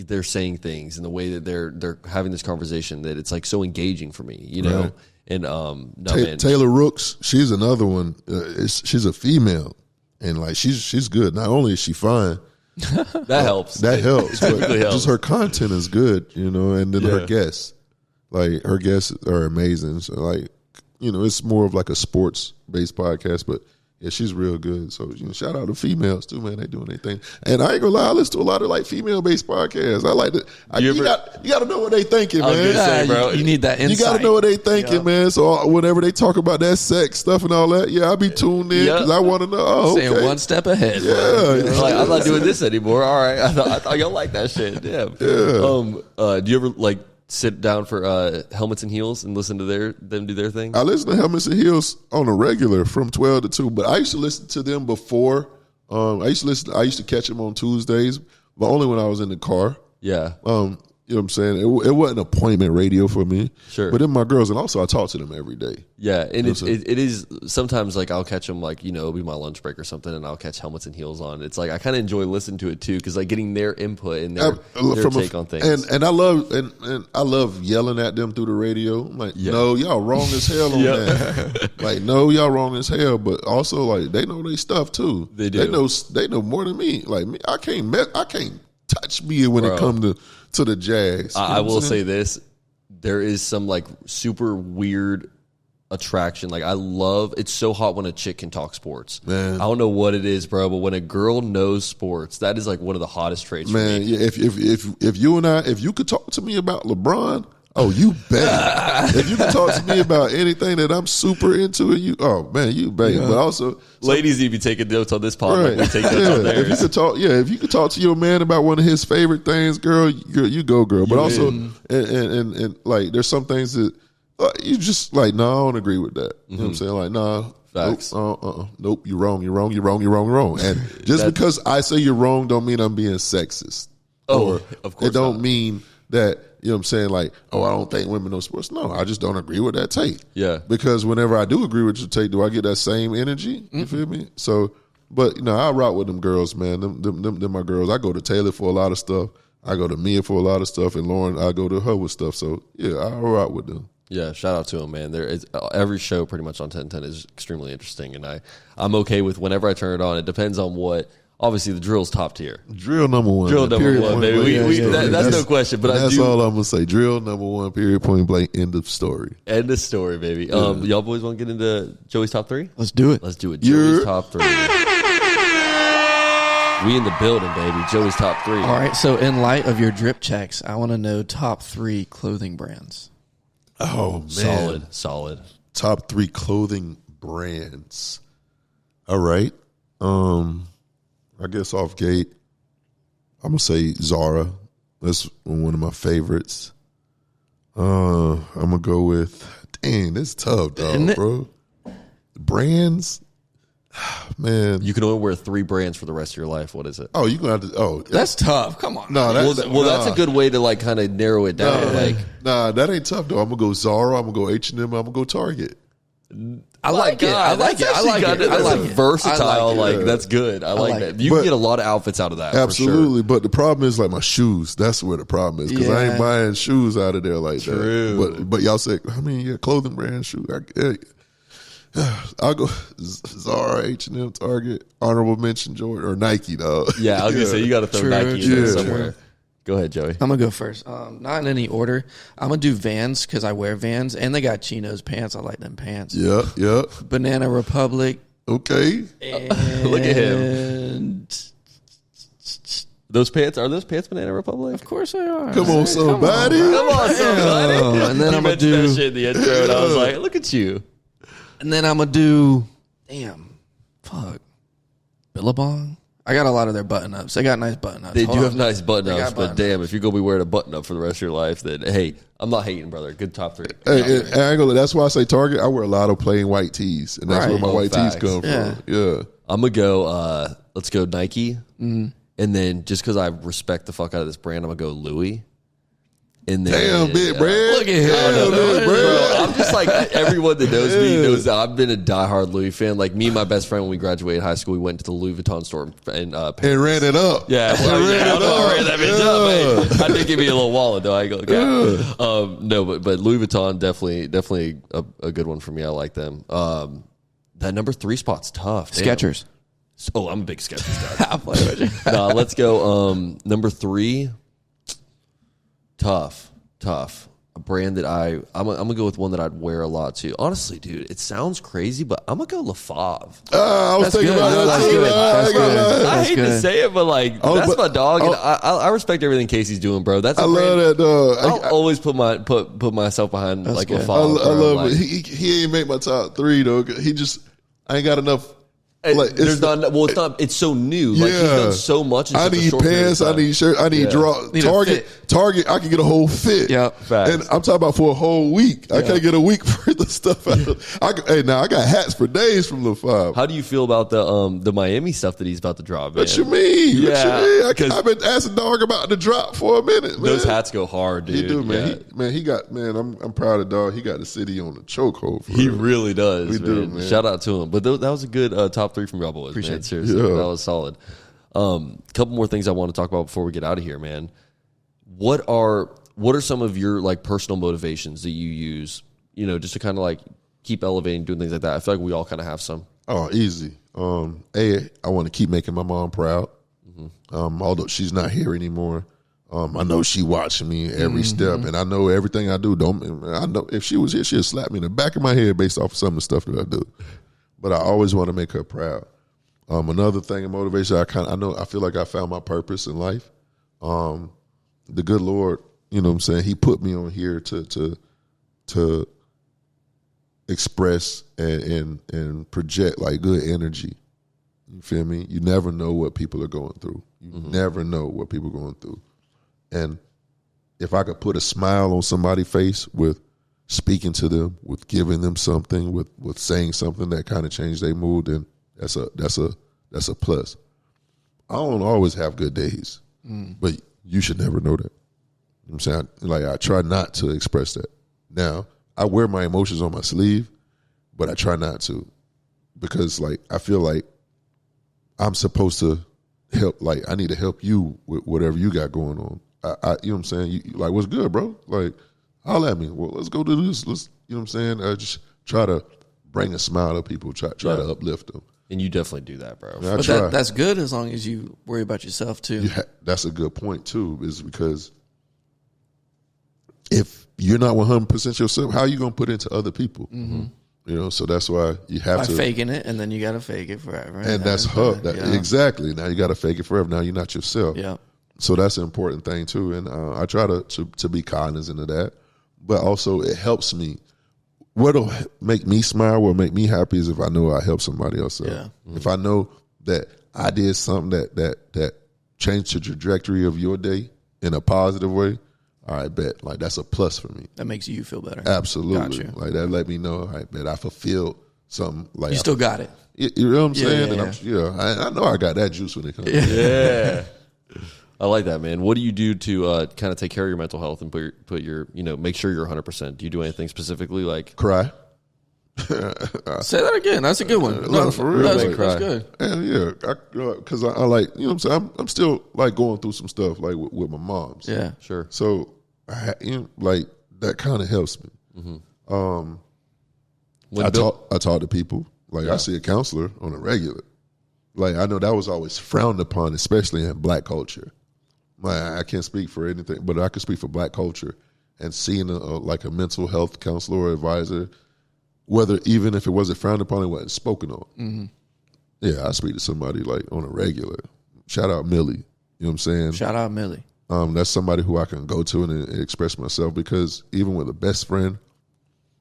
they're saying things and the way that they're having this conversation that it's like so engaging for me, you know? Right. And no, man, Taylor Rooks, she's another one. She's a female, and like she's good. Not only is she fine, that helps. that helps, but really helps. just her content is good, you know. And then her guests, like her guests are amazing. So like, you know, it's more of like a sports based podcast, but yeah, she's real good. So you know, shout out to females too, man. They doing their thing. And I ain't gonna lie, I listen to a lot of like female based podcasts. I like that. You got to know what they thinking, I was man. gonna say, bro, you need that You insight. got to know what they thinking, man. So whenever they talk about that sex stuff and all that, yeah, I'll be tuned in because I want to know. Oh, okay. Saying one step ahead. Yeah. Like, I'm not doing this anymore. All right, I thought y'all like that shit. Yeah. Do you ever like sit down for Helmets and Heels and listen to them do their thing? I listen to Helmets and Heels on a regular from 12 to 2, but I used to listen to them before. I used to catch them on Tuesdays, but only when I was in the car. Yeah. You know what I'm saying? It wasn't appointment radio for me. Sure. But then my girls, and also I talk to them every day. Yeah, and it is sometimes like I'll catch them like, it'll be my lunch break or something, and I'll catch Helmets and Heels on. It's like I kind of enjoy listening to it too, because like getting their input and their take on things. And I love yelling at them through the radio. I'm like, no, y'all wrong as hell on that. Like, no, y'all wrong as hell. But also like they know their stuff too. They do. They know more than me. Like me, I can't touch me when it comes to the Jags. I will say this. There is some like super weird attraction. Like it's so hot when a chick can talk sports. Man. I don't know what it is, bro, but when a girl knows sports, that is like one of the hottest traits for me. Yeah, if you could talk to me about LeBron, oh, you bet. If you could talk to me about anything that I'm super into, and you bet. Yeah. But also, ladies need to be taking notes on this pod. Right. Like we take notes on theirs. If you could talk to your man about one of his favorite things, girl, you go, girl. But also, and like, there's some things that you just like, no, I don't agree with that. You know what I'm saying? Like, nah. Facts. Nope, you're wrong. And just because I say you're wrong don't mean I'm being sexist. Oh, of course it don't mean that, you know what I'm saying, like, oh, I don't think women know sports. No, I just don't agree with that take. Yeah. Because whenever I do agree with your take, do I get that same energy? You feel me? So, but, I rock with them girls, man. Them my girls. I go to Taylor for a lot of stuff. I go to Mia for a lot of stuff. And Lauren, I go to her with stuff. So, yeah, I rock with them. Yeah, shout out to them, man. Every show pretty much on 1010 is extremely interesting. And I'm okay with whenever I turn it on. It depends on what. Obviously, the drill's top tier. Drill number one. Drill number one, baby. That's no question. But that's all I'm going to say. Drill number one, period, point blank, end of story. End of story, baby. Y'all boys want to get into Joey's top three? Let's do it. Let's do it. Joey's top three. We in the building, baby. Joey's top three. All right, so in light of your drip checks, I want to know top 3 clothing brands. Oh, man. Solid. Top 3 clothing brands. All right. I guess off gate, I'm going to say Zara. That's one of my favorites. I'm going to go with, dang, that's tough, dog, bro. Brands, man. You can only wear 3 brands for the rest of your life. What is it? Oh, you're going to have to, that's tough. Come on. No, that's a good way to like kind of narrow it down. That ain't tough, though. I'm going to go Zara. I'm going to go H&M. I'm going to go Target. I like it. I like it. Versatile. That's good. I like that. You can get a lot of outfits out of that. Absolutely. For sure. But the problem is like my shoes. That's where the problem is. Because I ain't buying shoes out of there like that. But y'all say, clothing brand shoes. I'll go Zara, H&M, Target, honorable mention Jordan, or Nike, dog. Yeah, I was going to say, you got to throw Nike in there somewhere. Go ahead, Joey. I'm going to go first. Not in any order. I'm going to do Vans because I wear Vans, and they got chinos pants. I like them pants. Yeah. Banana Republic. Okay. Look at him. Those pants, are those pants Banana Republic? Of course they are. Come on, somebody. And then I'm going to do that shit in the intro, and I was like, look at you. And then I'm going to do, Billabong. I got a lot of their button-ups. They got nice button-ups. They do have nice button-ups, but damn, if you're going to be wearing a button-up for the rest of your life, then, hey, I'm not hating, brother. Good top 3. That's why I say Target. I wear a lot of plain white tees, and that's where my white tees come from. Yeah. I'm going to go, let's go Nike. Mm-hmm. And then just because I respect the fuck out of this brand, I'm going to go Louis. And then, damn, big brand. Look at him. Bro, I'm just like, everyone that knows me knows that I've been a diehard Louis fan. Like, me and my best friend, when we graduated high school, we went to the Louis Vuitton store and ran it up. Yeah, I ran that bitch up, man. I did give me a little wallet, though. I go, no, but Louis Vuitton, definitely a good one for me. I like them. That number 3 spot's tough. Skechers. Oh, I'm a big Skechers guy. No, let's go. Number 3. Tough. A brand that I'm gonna go with one that I'd wear a lot too. Honestly, dude, it sounds crazy, but I'm gonna go Le Favre. I was thinking about that. That's good. I hate to say it, but that's my dog, and I respect everything Casey's doing, bro. I love that dog. I'll always put myself behind like Le Favre. I love it. He ain't make my top 3 though. I ain't got enough Like, There's not. Well, it's not. It's so new. Like he's done so much. In I such a need short period of pants. I time. need shirt. I need draw. Need a Target. I can get a whole fit. Yeah. Facts. And I'm talking about for a whole week. I can't get a week worth of stuff out of. Hey, now I got hats for days from Lil Five. How do you feel about the Miami stuff that he's about to drop? Man? What you mean? Yeah, What you mean? I've been asking Dog about the drop for a minute, man. Those hats go hard, dude. He do, man. Yeah. He got, man, I'm proud of Dog. He got the city on the chokehold. For He real. really does. We man. do, man. Shout out to him. But that was a good top 3 from y'all boys. Appreciate Man. it. Seriously, Yeah. that was solid. Couple more things I want to talk about before we get out of here, man. What are some of your like personal motivations that you use? You know, just to kind of like keep elevating, doing things like that. I feel like we all kind of have some. Oh, easy. I want to keep making my mom proud. Although she's not here anymore. I know she watching me every step, and I know everything I do. I know if she was here, she'd slap me in the back of my head based off of some of the stuff that I do. But I always want to make her proud. Another thing in motivation, I feel like I found my purpose in life. The good Lord, you know what I'm saying, He put me on here to express and project like good energy. You feel me? You never know what people are going through. You never know what people are going through. And if I could put a smile on somebody's face with speaking to them, with giving them something, with saying something that kind of changed their mood, then that's a plus. I don't always have good days, but you should never know that. You know what I'm saying? Like, I try not to express that. Now, I wear my emotions on my sleeve, but I try not to, because like I feel like I'm supposed to help. Like, I need to help you with whatever you got going on. You know what I'm saying? You, like, what's good, bro? Like, holler at me. Well, let's go do this. Let's, you know what I'm saying? Just try to bring a smile to people. Try to uplift them. And you definitely do that, bro. I But try. that's good as long as you worry about yourself too. That's a good point too, is because if you're not 100% yourself, how are you going to put into other people? You know, so that's why you have By to faking it, and then you got to fake it forever. and that's her. Exactly. Now you got to fake it forever. Now you're not yourself. Yeah. So that's an important thing too, and I try to be cognizant of that. But also, it helps me. What'll make me smile, what'll make me happy, is if I know I help somebody else out. Yeah. If I know that I did something that changed the trajectory of your day in a positive way, I bet like that's a plus for me. That makes you feel better. Absolutely, Gotcha. like that let me know. I bet I fulfilled something. Like You still got it. you know what I'm saying? Yeah, And I know I got that juice when it comes. Yeah. I like that, man. What do you do to kind of take care of your mental health and put your make sure you're 100%? Do you do anything specifically like Cry. Say that again. That's a good one. No, for real. That's, Like, that's cry. good. And yeah, because I like, you know what I'm saying? I'm still like going through some stuff like with my mom's. Yeah. sure? So, like that kind of helps me. I talk to people. Like I see a counselor on a regular. Like I know that was always frowned upon, especially in Black culture. Like I can't speak for anything, but I can speak for Black culture. And seeing a mental health counselor or advisor, whether even if it wasn't frowned upon, it wasn't spoken on. Yeah, I speak to somebody like on a regular. Shout out Millie. You know what I'm saying? Shout out Millie. That's somebody who I can go to and express myself, because even with a best friend,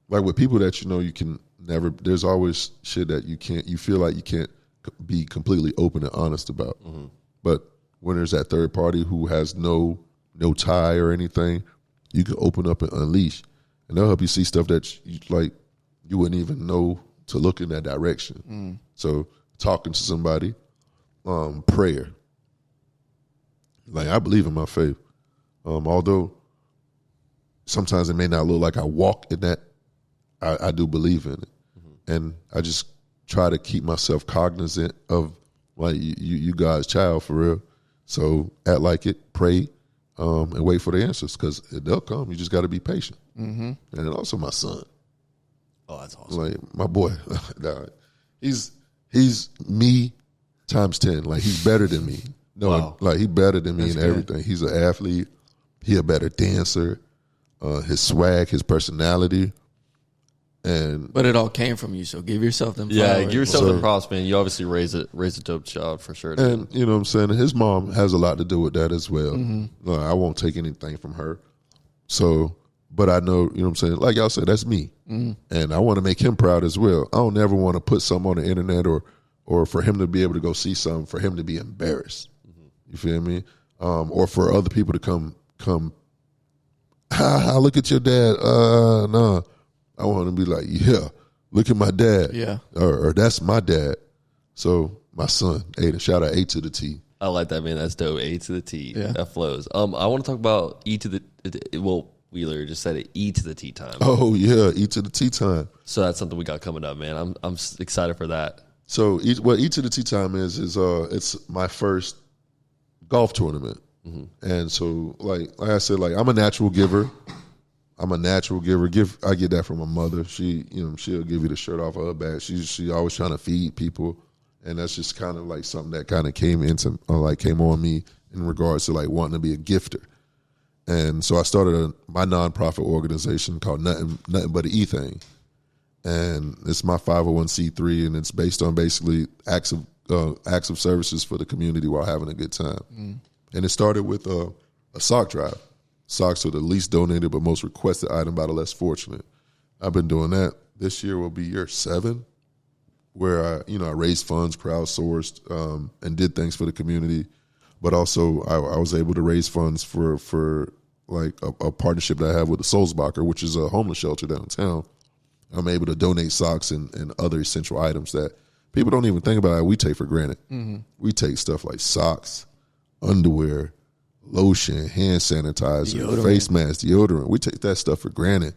like with people that you know you can never, there's always shit that you feel like you can't be completely open and honest about. But when there's that third party who has no tie or anything, you can open up and unleash, and they'll help you see stuff that you wouldn't even know to look in that direction. So talking to somebody, prayer. Like I believe in my faith, although sometimes it may not look like I walk in that. I do believe in it, and I just try to keep myself cognizant of like you God's child for real. So act like it, pray, and wait for the answers, because they'll come. You just got to be patient. And then also my son. Oh, that's awesome. Like my boy, he's me times 10. Like he's better than me. No, Wow. like he's better than me That's in good. everything. He's an athlete. He a better dancer. His swag, his personality, and But it all came from you, so give yourself them Yeah, flowers. give yourself So- the props, man. You obviously raised a dope child for sure. and you know what I'm saying. His mom has a lot to do with that as well. I won't take anything from her. So, but I know, you know what I'm saying. Like y'all said, that's me, and I want to make him proud as well. I don't ever want to put something on the internet or for him to be able to go see something, for him to be embarrassed. You feel me? Or for other people to come, look at your dad. No, I want to be like, yeah, look at my dad. Yeah. Or that's my dad. So my son, Aiden, shout out E2theT. I like that, man. That's dope. E2theT. Yeah. That flows. I want to talk about Wheeler just said it, E2theT time. Oh yeah, E2theT time. So that's something we got coming up, man. I'm excited for that. So what E2theT time is it's my first golf tournament. And so like I said, like I'm a natural giver. I get that from my mother. She, she'll give you the shirt off of her back. She always trying to feed people. And that's just kind of like something that kind of came on me in regards to like wanting to be a gifter. And so I started my nonprofit organization called Nothing But the E-Thing. And it's my 501c3, and it's based on basically acts of services for the community while having a good time. And it started with a sock drive. Socks are the least donated but most requested item by the less fortunate. I've been doing that. This year will be year 7, where I raised funds, crowdsourced, and did things for the community. But also I was able to raise funds for like a partnership that I have with the Soulsbacher, which is a homeless shelter downtown. I'm able to donate socks and other essential items that people don't even think about. We take for granted. We take stuff like socks, underwear, lotion, hand sanitizer, face mask, deodorant. We take that stuff for granted.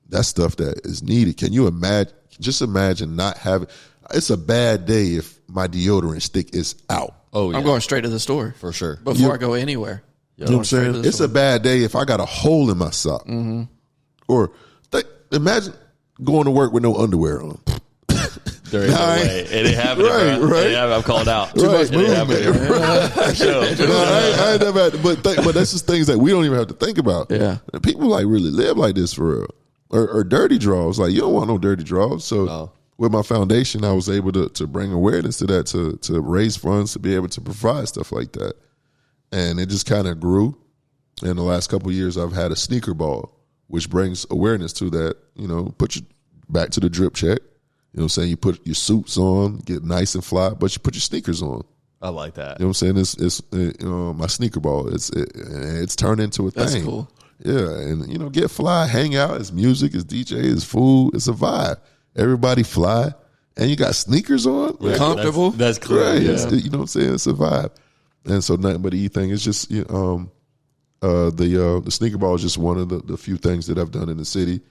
That's stuff that is needed. Can you imagine? Just imagine not having. It's a bad day if my deodorant stick is out. Oh, yeah. I'm going straight to the store For sure. before I go anywhere. You know what I'm saying? It's a bad day if I got a hole in my sock. Or imagine going to work with no underwear on. There ain't no way. It ain't happening, Right, bro. right. I'm called out. Too much It ain't happening. I ain't never had to, but that's just things that we don't even have to think about. Yeah. And people like really live like this for real. Or dirty draws. Like, you don't want no dirty draws. So with my foundation, I was able to bring awareness to that, to raise funds, to be able to provide stuff like that. And it just kind of grew. In the last couple of years, I've had a sneaker ball, which brings awareness to that. Put you back to the drip check. You know what I'm saying? You put your suits on, get nice and fly, but you put your sneakers on. I like that. You know what I'm saying? It's my sneaker ball. It's turned into a thing. That's cool. Yeah, and get fly, hang out. It's music, it's DJ, it's food, it's a vibe. Everybody fly, and you got sneakers on. Yeah, comfortable. That's clear. Right. Yeah. You know what I'm saying? It's a vibe. And so Nothing But the E thing. It's just the sneaker ball is just one of the few things that I've done in the city.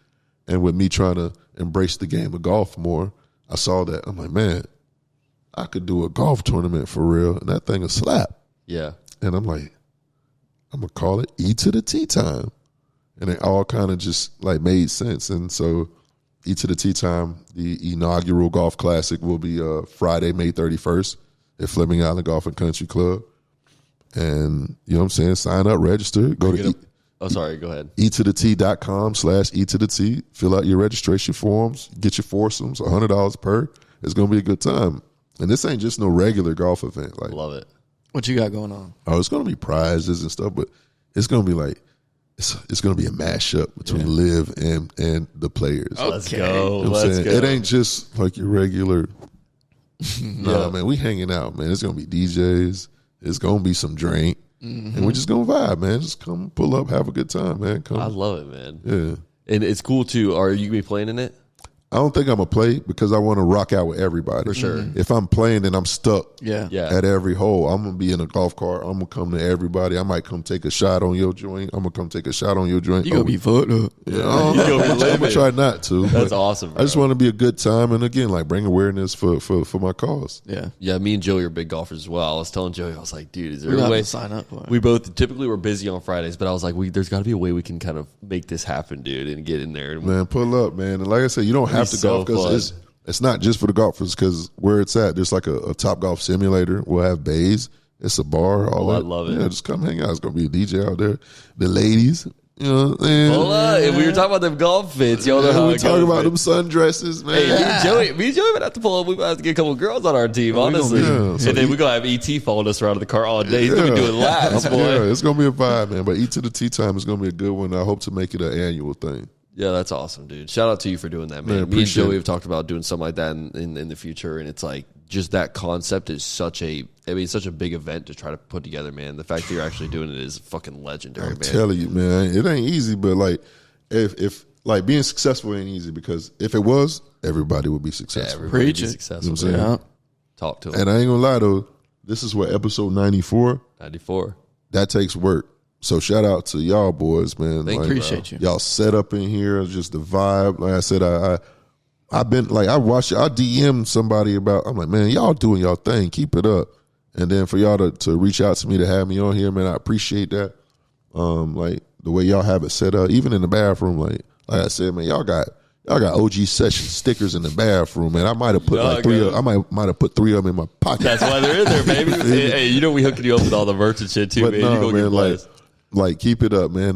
And with me trying to embrace the game of golf more, I saw that. I'm like, man, I could do a golf tournament for real, and that thing will slap. Yeah. And I'm like, I'm going to call it E2theT time. And it all kind of just like made sense. And so E2theT time, the inaugural golf classic, will be Friday, May 31st at Fleming Island Golf and Country Club. And you know what I'm saying? Sign up, register, go to Oh, sorry. Go ahead. E2theT.com/E2theT. Fill out your registration forms. Get your foursomes, $100 per. It's going to be a good time. And this ain't just no regular golf event. Like, Love it. What you got going on? it's going to be prizes and stuff, but it's going to be like, it's going to be a mashup between Liv and the players. Let's go. You know what I'm Let's saying? go. It ain't just like your regular. No, man, we hanging out, man. It's going to be DJs. It's going to be some drink. And we're just going to vibe, man. Just come pull up, have a good time, man. Come. I love it, man. Yeah. And it's cool, too. Are you going to be playing in it? I don't think I'm going to play because I want to rock out with everybody. For sure. If I'm playing and I'm stuck Yeah. at every hole, I'm going to be in a golf cart. I'm going to come to everybody. I might come take a shot on your joint. I'm going to come take a shot on your joint. You going to be fucked up. Yeah, gonna be I'm going to living. try not to. That's but awesome, I just bro. want to be a good time. And again, like bring awareness for my cause. Yeah. Yeah, me and Joey are big golfers as well. I was telling Joey, I was like, dude, is there We're a going to way? have to sign up for it. We both typically were busy on Fridays, but I was like, there's got to be a way we can kind of make this happen, dude, and get in there. And Man, pull up, man. And like I said, you don't have to so golf because it's not just for the golfers. Because where it's at, there's like a Top Golf simulator. We'll have bays. It's a bar. All I that. love it. Yeah, just come hang out. It's gonna be a DJ out there. The ladies, you know what I'm saying? Hold on. If we were talking about them golf fits, y'all know how we it talking goes, about man. them sundresses, man. Hey, me and Joey would have to pull up. We might have to get a couple girls on our team, honestly. yeah, so and then we're going to have ET following us around the car all day. He's going to be doing laps, boy. Yeah, it's gonna be a vibe, man. But E2theT time is gonna be a good one. I hope to make it an annual thing. Yeah, that's awesome, dude. Shout out to you for doing that, man. Man, Me and appreciate Joey it. have talked about doing something like that in the future, and it's like just that concept is such a big event to try to put together, man. The fact that you're actually doing it is fucking legendary, I'm man. telling you, man, it ain't easy, but like if like being successful ain't easy, because if it was, everybody would be successful. Everybody Preach be it. successful. You know what I'm man. saying? Talk to him. And I ain't gonna lie though, this is what episode 94. 94. That takes work. So shout out to y'all boys, man. Thank you, Appreciate you. Y'all set up in here, just the vibe. Like I said, I've been like I DM somebody about. I'm like, man, y'all doing y'all thing. Keep it up. And then for y'all to reach out to me to have me on here, man, I appreciate that. Like the way y'all have it set up, even in the bathroom. Like I said, man, y'all got OG session stickers in the bathroom, man. I might have put like three. I might have put 3 of them in my pocket. That's why they're in there, baby. Hey, you know we hooking you up with all the merch and shit too, But man. no, You go man, get blessed. like keep it up, man.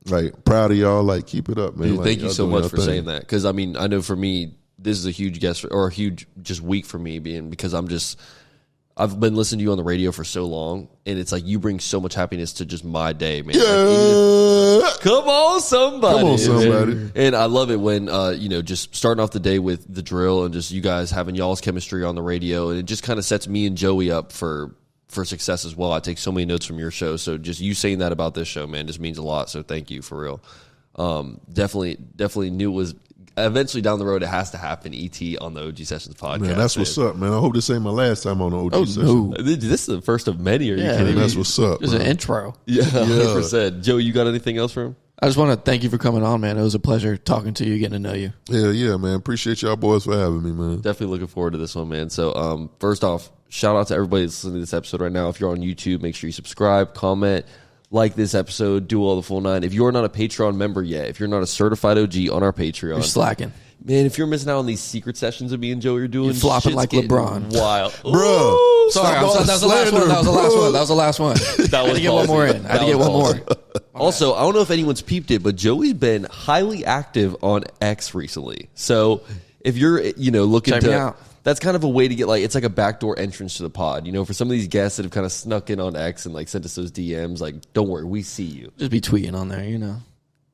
Like proud of y'all. Like keep it up, man. Dude, Like, thank you y'all so doing much y'all for thing. saying that. Because I mean, I know for me, this is a huge guest or a huge just week for me, because I've been listening to you on the radio for so long, and it's like you bring so much happiness to just my day, man. Yeah. Like, come on, somebody. Come on, somebody. Man. And I love it when just starting off the day with the drill and just you guys having y'all's chemistry on the radio, and it just kind of sets me and Joey up for success as well. I take so many notes from your show, so just you saying that about this show, man, just means a lot. So thank you for real. Definitely knew it was eventually down the road. It has to happen. ET on the OG Sessions podcast. Man, that's what's up, man. I hope this ain't my last time on the OG session. No. This is the first of many. Are you kidding me? That's what's up. Just man. an intro. Yeah, 100%. Joey, you got anything else for him? I just want to thank you for coming on, man. It was a pleasure talking to you, getting to know you. Yeah, man. Appreciate y'all boys for having me, man. Definitely looking forward to this one, man. So, first off, shout out to everybody that's listening to this episode right now. If you're on YouTube, make sure you subscribe, comment, like this episode, do all the full 9. If you're not a Patreon member yet, if you're not a certified OG on our Patreon, You're slacking. man, if you're missing out on these secret sessions of me and Joey are doing, You're flopping shit's like getting LeBron. wild. Bruh. Ooh, Sorry, Stop all that was the last one. slander, That was the last bro. one. That was the last one. I had to get one ballsy. more in. I had to That get was one more. ballsy. Also, I don't know if anyone's peeped it, but Joey's been highly active on X recently. So if you're, looking Check me to, out. that's kind of a way to get it's like a backdoor entrance to the pod. For some of these guests that have kind of snuck in on X and sent us those DMs, don't worry, we see you. Just be tweeting on there,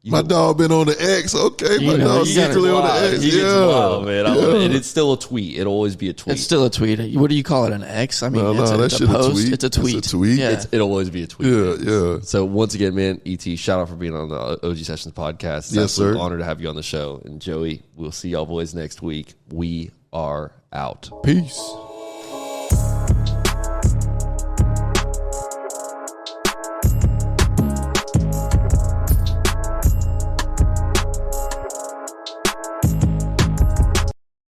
My dog been on the X. Okay, my know, dog you gotta- secretly on the Wow, X. he gets Yeah, wild, man. I love it. And it's still a tweet. It'll always be a tweet. It's still a tweet. What do you call it? An X? I mean, No, it's that a shit a post. tweet. It's a tweet. It's a tweet. Yeah. It'll always be a tweet. Yeah. So once again, man, ET, shout out for being on the OG Sessions podcast. It's Yes, absolute sir. honor to have you on the show. And Joey, we'll see y'all boys next week. We are out. Peace.